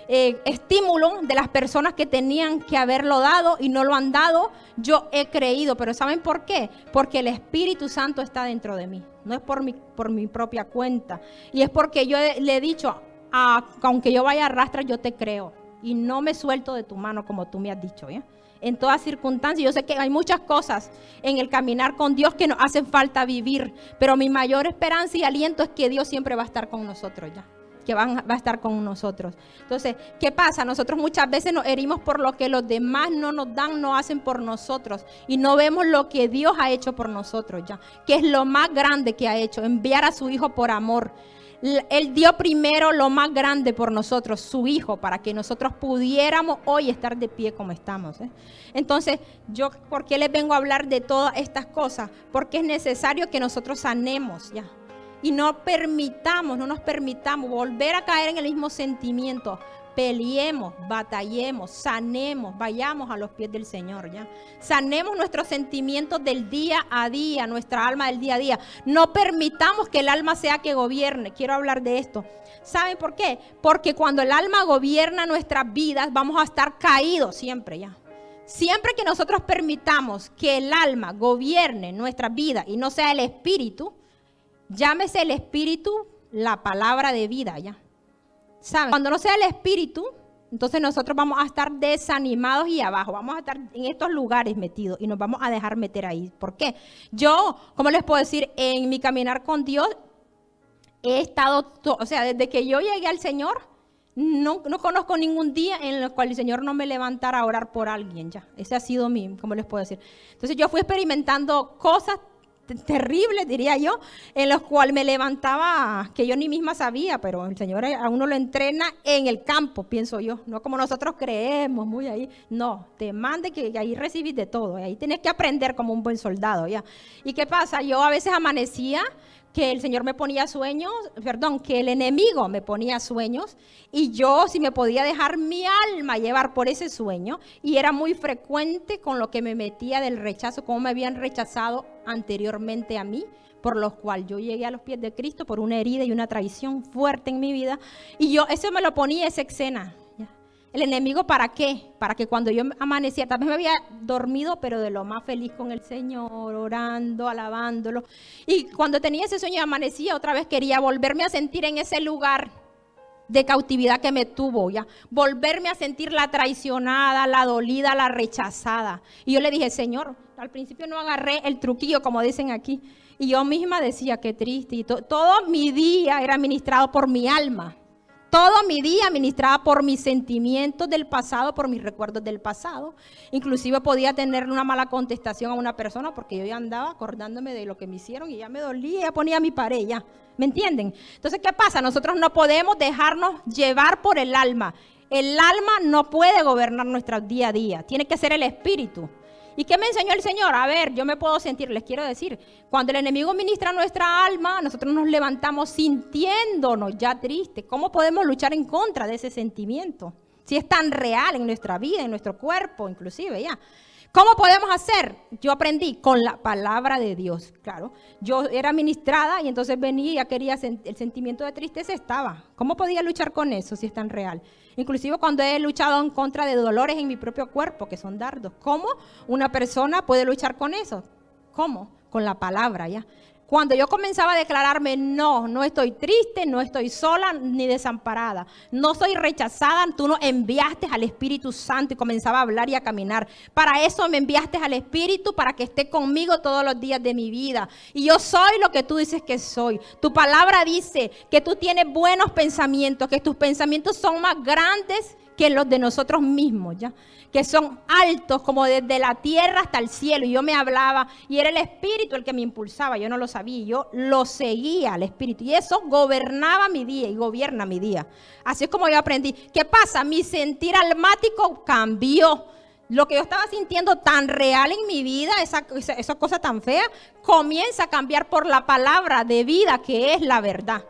estímulo de las personas que tenían que haberlo dado y no lo han dado. Yo he creído, pero ¿saben por qué? Porque el Espíritu Santo está dentro de mí, no es por mi propia cuenta. Y es porque yo le he dicho, aunque yo vaya a arrastrar, yo te creo. Y no me suelto de tu mano como tú me has dicho, ¿ya? En todas circunstancias, yo sé que hay muchas cosas en el caminar con Dios que nos hacen falta vivir, pero mi mayor esperanza y aliento es que Dios siempre va a estar con nosotros, ¿ya? Que va a estar con nosotros. Entonces, ¿qué pasa? Nosotros muchas veces nos herimos por lo que los demás no nos dan, no hacen por nosotros, y no vemos lo que Dios ha hecho por nosotros, ¿ya? Que es lo más grande que ha hecho, enviar a su Hijo por amor. Él dio primero lo más grande por nosotros, su Hijo, para que nosotros pudiéramos hoy estar de pie como estamos, ¿eh? Entonces, ¿por qué les vengo a hablar de todas estas cosas? Porque es necesario que nosotros sanemos, ¿ya? Y no nos permitamos volver a caer en el mismo sentimiento. Peleemos, batallemos, sanemos, vayamos a los pies del Señor, ¿ya? Sanemos nuestros sentimientos del día a día, nuestra alma del día a día. No permitamos que el alma sea que gobierne. Quiero hablar de esto. ¿Saben por qué? Porque cuando el alma gobierna nuestras vidas, vamos a estar caídos siempre, ¿ya? Siempre que nosotros permitamos que el alma gobierne nuestras vidas y no sea el espíritu, llámese el espíritu la palabra de vida, ¿ya? ¿Saben? Cuando no sea el espíritu, entonces nosotros vamos a estar desanimados y abajo, vamos a estar en estos lugares metidos y nos vamos a dejar meter ahí. ¿Por qué? Yo, ¿cómo les puedo decir? En mi caminar con Dios he estado, desde que yo llegué al Señor, no conozco ningún día en el cual el Señor no me levantara a orar por alguien, ya. Ese ha sido ¿cómo les puedo decir? Entonces yo fui experimentando cosas terribles, diría yo, en los cuales me levantaba, que yo ni misma sabía, pero el Señor a uno lo entrena en el campo, pienso yo, no como nosotros creemos, muy ahí, no, te mande que ahí recibís de todo, ahí tienes que aprender como un buen soldado, ¿ya? ¿Y qué pasa? Yo a veces amanecía que el Señor me ponía sueños, perdón, que el enemigo me ponía sueños y yo si me podía dejar mi alma llevar por ese sueño, y era muy frecuente con lo que me metía del rechazo, cómo me habían rechazado anteriormente a mí, por los cuales yo llegué a los pies de Cristo por una herida y una traición fuerte en mi vida, y yo eso me lo ponía esa escena. El enemigo, ¿para qué? Para que cuando yo amanecía, tal vez me había dormido, pero de lo más feliz con el Señor, orando, alabándolo. Y cuando tenía ese sueño y amanecía, otra vez quería volverme a sentir en ese lugar de cautividad que me tuvo, ya. Volverme a sentir la traicionada, la dolida, la rechazada. Y yo le dije, Señor, al principio no agarré el truquillo, como dicen aquí. Y yo misma decía, qué triste. Y todo mi día era ministrado por mi alma. Todo mi día ministraba por mis sentimientos del pasado, por mis recuerdos del pasado. Inclusive podía tener una mala contestación a una persona porque yo ya andaba acordándome de lo que me hicieron y ya me dolía, ya ponía mi pared, ya. ¿Me entienden? Entonces, ¿qué pasa? Nosotros no podemos dejarnos llevar por el alma. El alma no puede gobernar nuestro día a día. Tiene que ser el espíritu. ¿Y qué me enseñó el Señor? A ver, yo me puedo sentir, les quiero decir, cuando el enemigo ministra nuestra alma, nosotros nos levantamos sintiéndonos ya tristes. ¿Cómo podemos luchar en contra de ese sentimiento? Si es tan real en nuestra vida, en nuestro cuerpo, inclusive ya. ¿Cómo podemos hacer? Yo aprendí con la palabra de Dios, claro. Yo era ministrada y entonces venía y ya quería, el sentimiento de tristeza estaba. ¿Cómo podía luchar con eso si es tan real? Inclusive cuando he luchado en contra de dolores en mi propio cuerpo, que son dardos. ¿Cómo una persona puede luchar con eso? ¿Cómo? Con la palabra, ¿ya? Cuando yo comenzaba a declararme, no estoy triste, no estoy sola ni desamparada, no soy rechazada, tú no enviaste al Espíritu Santo, y comenzaba a hablar y a caminar. Para eso me enviaste al Espíritu, para que esté conmigo todos los días de mi vida. Y yo soy lo que tú dices que soy. Tu palabra dice que tú tienes buenos pensamientos, que tus pensamientos son más grandes que los de nosotros mismos, ¿ya? Que son altos como desde la tierra hasta el cielo. Y yo me hablaba y era el Espíritu el que me impulsaba, yo no lo sabía, yo lo seguía al Espíritu. Y eso gobernaba mi día y gobierna mi día. Así es como yo aprendí. ¿Qué pasa? Mi sentir almático cambió. Lo que yo estaba sintiendo tan real en mi vida, esa cosa tan fea, comienza a cambiar por la palabra de vida que es la verdad.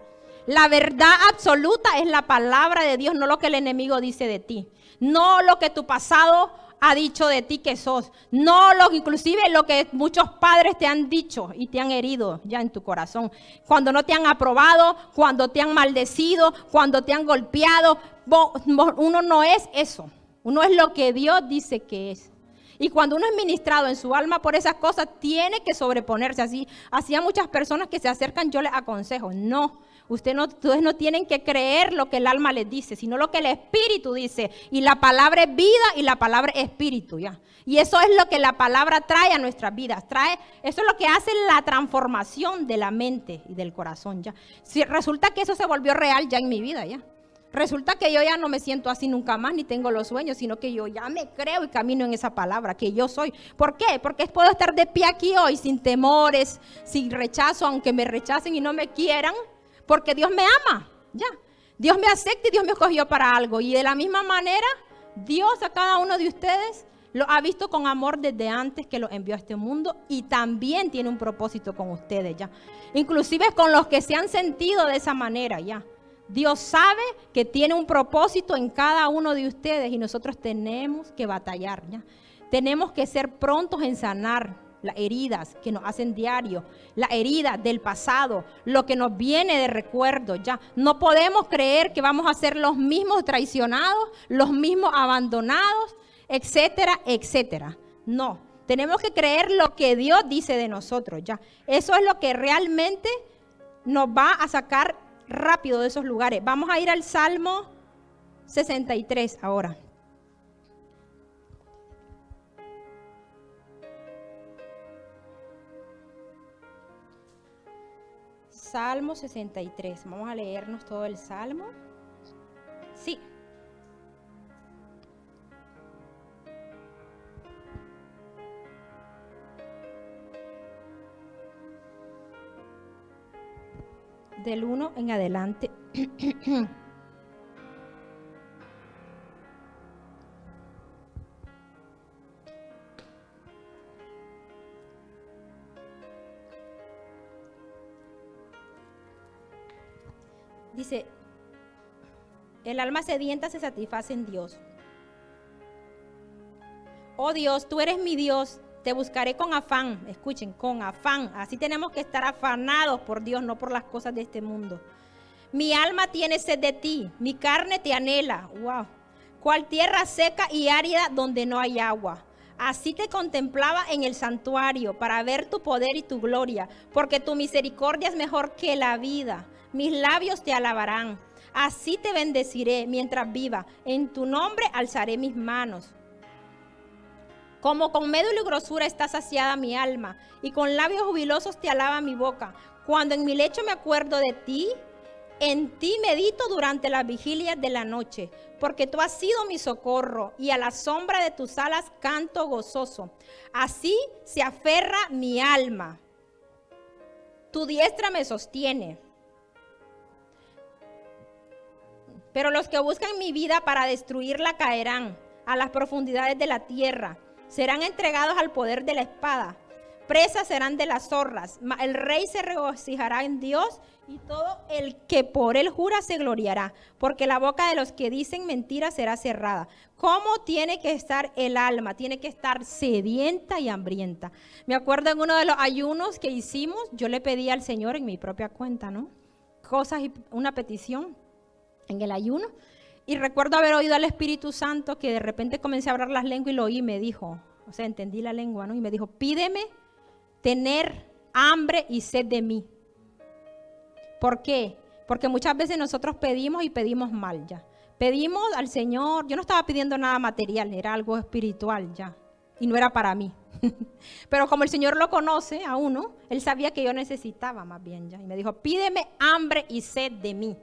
La verdad absoluta es la palabra de Dios, no lo que el enemigo dice de ti. No lo que tu pasado ha dicho de ti que sos. No inclusive lo que muchos padres te han dicho y te han herido ya en tu corazón. Cuando no te han aprobado, cuando te han maldecido, cuando te han golpeado. Uno no es eso. Uno es lo que Dios dice que es. Y cuando uno es ministrado en su alma por esas cosas, tiene que sobreponerse. Así a muchas personas que se acercan, yo les aconsejo, no. Ustedes no tienen que creer lo que el alma les dice, sino lo que el Espíritu dice. Y la palabra es vida y la palabra es espíritu, ¿ya? Y eso es lo que la palabra trae a nuestras vidas. Eso es lo que hace la transformación de la mente y del corazón, ¿ya? Si resulta que eso se volvió real ya en mi vida, ¿ya? Resulta que yo ya no me siento así nunca más, ni tengo los sueños, sino que yo ya me creo y camino en esa palabra, que yo soy. ¿Por qué? Porque puedo estar de pie aquí hoy sin temores, sin rechazo, aunque me rechacen y no me quieran. Porque Dios me ama, ya. Dios me acepta y Dios me escogió para algo. Y de la misma manera, Dios a cada uno de ustedes lo ha visto con amor desde antes que lo envió a este mundo. Y también tiene un propósito con ustedes, ya. Inclusive con los que se han sentido de esa manera, ya. Dios sabe que tiene un propósito en cada uno de ustedes y nosotros tenemos que batallar, ya. Tenemos que ser prontos en sanar las heridas que nos hacen diario, las heridas del pasado, lo que nos viene de recuerdo, ya. No podemos creer que vamos a ser los mismos traicionados, los mismos abandonados, etcétera, etcétera. No, tenemos que creer lo que Dios dice de nosotros, ya. Eso es lo que realmente nos va a sacar rápido de esos lugares. Vamos a ir al Salmo 63 ahora. Salmo 63. Vamos a leernos todo el Salmo. Sí. Del 1 en adelante. Dice, el alma sedienta se satisface en Dios. Oh Dios, tú eres mi Dios, te buscaré con afán. Escuchen, con afán. Así tenemos que estar afanados por Dios, no por las cosas de este mundo. Mi alma tiene sed de ti, mi carne te anhela. Wow. Cual tierra seca y árida donde no hay agua. Así te contemplaba en el santuario para ver tu poder y tu gloria, porque tu misericordia es mejor que la vida. Mis labios te alabarán. Así te bendeciré mientras viva. En tu nombre alzaré mis manos. Como con médula y grosura está saciada mi alma, y con labios jubilosos te alaba mi boca. Cuando en mi lecho me acuerdo de ti, en ti medito durante las vigilias de la noche, porque tú has sido mi socorro, y a la sombra de tus alas canto gozoso. Así se aferra mi alma. Tu diestra me sostiene. Pero los que buscan mi vida para destruirla caerán a las profundidades de la tierra. Serán entregados al poder de la espada. Presas serán de las zorras. El rey se regocijará en Dios, y todo el que por él jura se gloriará, porque la boca de los que dicen mentiras será cerrada. ¿Cómo tiene que estar el alma? Tiene que estar sedienta y hambrienta. Me acuerdo en uno de los ayunos que hicimos, yo le pedí al Señor en mi propia cuenta, ¿no? Cosas y una petición en el ayuno. Y recuerdo haber oído al Espíritu Santo que de repente comencé a hablar las lenguas y lo oí y me dijo, o sea, entendí la lengua, ¿no? Y me dijo, pídeme tener hambre y sed de mí. ¿Por qué? Porque muchas veces nosotros pedimos y pedimos mal ya. Pedimos al Señor, yo no estaba pidiendo nada material, era algo espiritual ya. Y no era para mí. Pero como el Señor lo conoce a uno, Él sabía que yo necesitaba más bien ya. Y me dijo, pídeme hambre y sed de mí,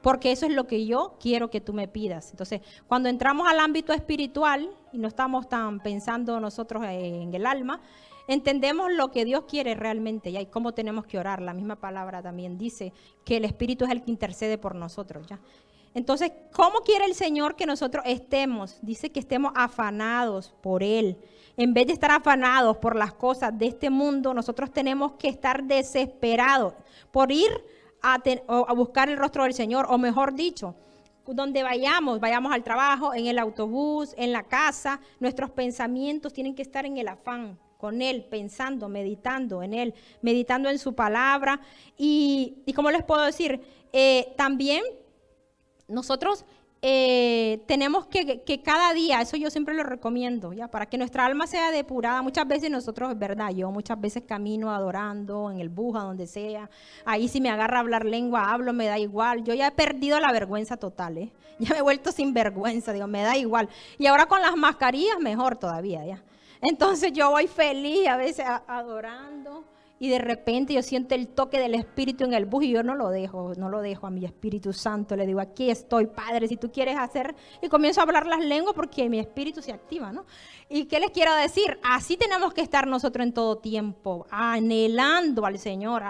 porque eso es lo que yo quiero que tú me pidas. Entonces, cuando entramos al ámbito espiritual y no estamos tan pensando nosotros en el alma, entendemos lo que Dios quiere realmente ¿ya? Y cómo tenemos que orar. La misma palabra también dice que el Espíritu es el que intercede por nosotros. ¿ya? Entonces, ¿cómo quiere el Señor que nosotros estemos? Dice que estemos afanados por Él. En vez de estar afanados por las cosas de este mundo, nosotros tenemos que estar desesperados por ir a buscar el rostro del Señor, o mejor dicho, donde vayamos al trabajo, en el autobús, en la casa, nuestros pensamientos tienen que estar en el afán con Él, pensando, meditando en Él, meditando en su palabra. Y ¿cómo les puedo decir? También nosotros tenemos que cada día, eso yo siempre lo recomiendo, ya para que nuestra alma sea depurada. Muchas veces nosotros, es verdad, yo muchas veces camino adorando en el bus, a donde sea, ahí si me agarra a hablar lengua, hablo, me da igual. Yo ya he perdido la vergüenza total, ya me he vuelto sin vergüenza, digo, me da igual. Y ahora con las mascarillas, mejor todavía, ya. Entonces yo voy feliz a veces adorando, y de repente yo siento el toque del Espíritu en el bus y yo no lo dejo a mi Espíritu Santo. Le digo, aquí estoy, Padre, si tú quieres hacer. Y comienzo a hablar las lenguas porque mi espíritu se activa, ¿no? ¿Y qué les quiero decir? Así tenemos que estar nosotros en todo tiempo, anhelando al Señor,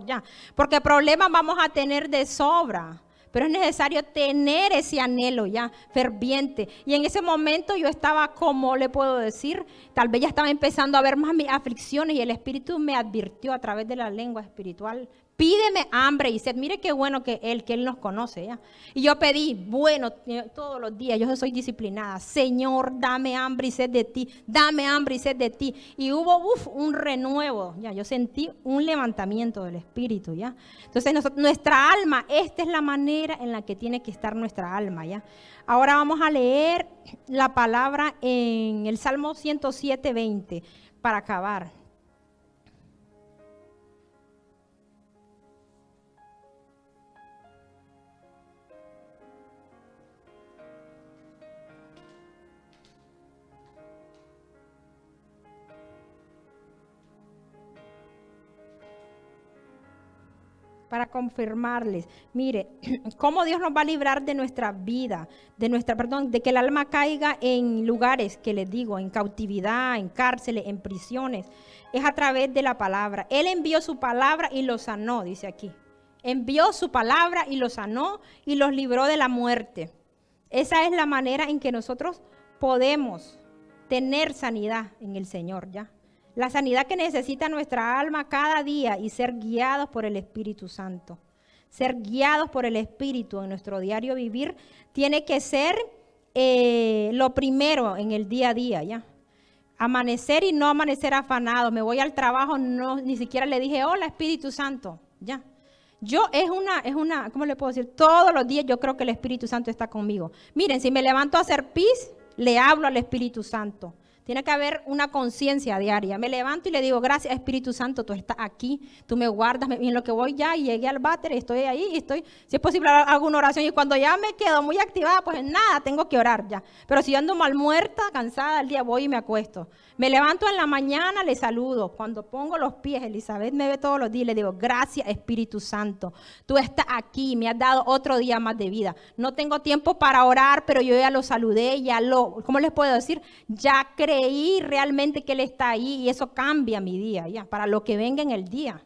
ya. Porque problemas vamos a tener de sobra. Pero es necesario tener ese anhelo ya ferviente. Y en ese momento yo estaba, como le puedo decir, tal vez ya estaba empezando a ver más mis aflicciones, y el Espíritu me advirtió a través de la lengua espiritual: pídeme hambre y sed. Mire qué bueno que Él nos conoce ya. Y yo pedí, bueno, todos los días, yo soy disciplinada: Señor, dame hambre y sed de ti, dame hambre y sed de ti. Y hubo un renuevo, ya, yo sentí un levantamiento del Espíritu ya. Entonces nuestra alma, esta es la manera en la que tiene que estar nuestra alma ya. Ahora vamos a leer la palabra en el Salmo 107:20 para acabar. Para confirmarles, mire, cómo Dios nos va a librar de nuestra vida, de que el alma caiga en lugares que les digo, en cautividad, en cárceles, en prisiones, es a través de la palabra. Él envió su palabra y los sanó, dice aquí. Envió su palabra y los sanó y los libró de la muerte. Esa es la manera en que nosotros podemos tener sanidad en el Señor, ¿ya? La sanidad que necesita nuestra alma cada día y ser guiados por el Espíritu Santo. ser guiados por el Espíritu en nuestro diario vivir, tiene que ser lo primero en el día a día, ¿ya? Amanecer y no amanecer afanado. Me voy al trabajo, no, ni siquiera le dije, hola Espíritu Santo, ya. ¿Cómo le puedo decir? Todos los días yo creo que el Espíritu Santo está conmigo. Miren, si me levanto a hacer pis, le hablo al Espíritu Santo. Tiene que haber una conciencia diaria. Me levanto y le digo, gracias Espíritu Santo, tú estás aquí, tú me guardas, y en lo que voy ya, y llegué al váter, estoy ahí, y si es posible hago una oración, y cuando ya me quedo muy activada, pues nada, tengo que orar ya. Pero si yo ando mal muerta, cansada al día, voy y me acuesto. Me levanto en la mañana, le saludo. Cuando pongo los pies, Elizabeth me ve todos los días, le digo, gracias Espíritu Santo, tú estás aquí, me has dado otro día más de vida. No tengo tiempo para orar, pero yo ya lo saludé, ¿cómo les puedo decir? Ya creí realmente que Él está ahí y eso cambia mi día, ya, para lo que venga en el día.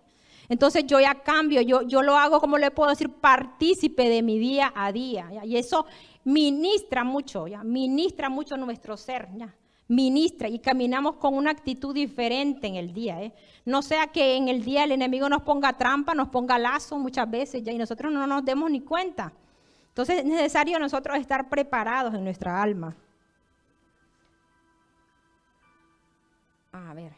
Entonces yo ya cambio, yo lo hago, ¿cómo le puedo decir? Partícipe de mi día a día, ¿ya? Y eso ministra mucho, ¿ya? Ministra mucho nuestro ser, ¿ya? Ministra y caminamos con una actitud diferente en el día, ¿eh? No sea que en el día el enemigo nos ponga trampa, nos ponga lazo muchas veces, ¿ya? Y nosotros no nos demos ni cuenta. Entonces es necesario nosotros estar preparados en nuestra alma. A ver.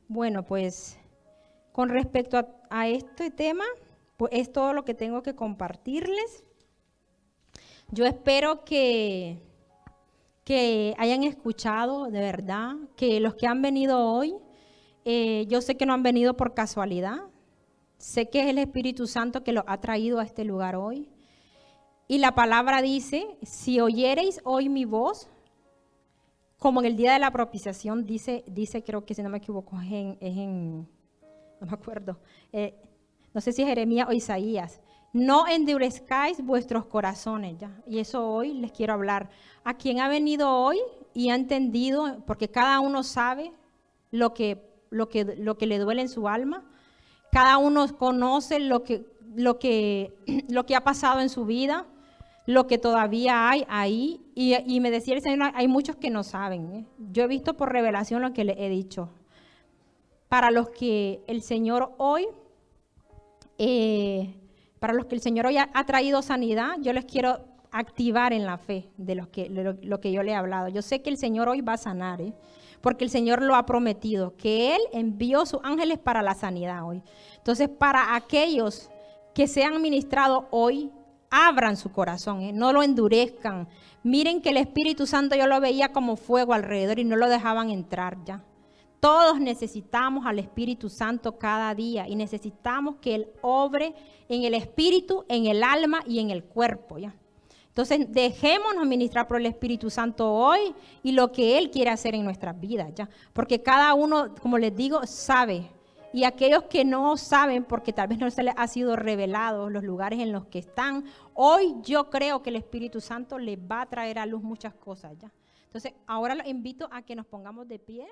Bueno, pues con respecto a este tema, pues es todo lo que tengo que compartirles. Yo espero que hayan escuchado de verdad, que los que han venido hoy, yo sé que no han venido por casualidad, sé que es el Espíritu Santo que los ha traído a este lugar hoy. Y la palabra dice, si oyereis hoy mi voz, como en el día de la propiciación, dice creo que si no me equivoco, no me acuerdo, no sé si es Jeremías o Isaías, no endurezcáis vuestros corazones, ¿ya? Y eso hoy les quiero hablar. A quien ha venido hoy y ha entendido, porque cada uno sabe lo que le duele en su alma, cada uno conoce lo que ha pasado en su vida, lo que todavía hay ahí, y me decía el Señor, hay muchos que no saben, ¿eh? Yo he visto por revelación lo que le he dicho. Para los que el Señor hoy, ha traído sanidad, yo les quiero activar en la fe de lo que yo le he hablado. Yo sé que el Señor hoy va a sanar, ¿eh? Porque el Señor lo ha prometido, que Él envió sus ángeles para la sanidad hoy. Entonces, para aquellos que sean ministrados hoy, abran su corazón, ¿eh? No lo endurezcan. Miren que el Espíritu Santo yo lo veía como fuego alrededor y no lo dejaban entrar ya. Todos necesitamos al Espíritu Santo cada día y necesitamos que Él obre en el espíritu, en el alma y en el cuerpo, ¿ya? Entonces, dejémonos ministrar por el Espíritu Santo hoy y lo que Él quiere hacer en nuestras vidas, ¿ya? Porque cada uno, como les digo, sabe. Y aquellos que no saben, porque tal vez no se les ha sido revelado los lugares en los que están, hoy yo creo que el Espíritu Santo les va a traer a luz muchas cosas, ¿ya? Entonces, ahora los invito a que nos pongamos de pie.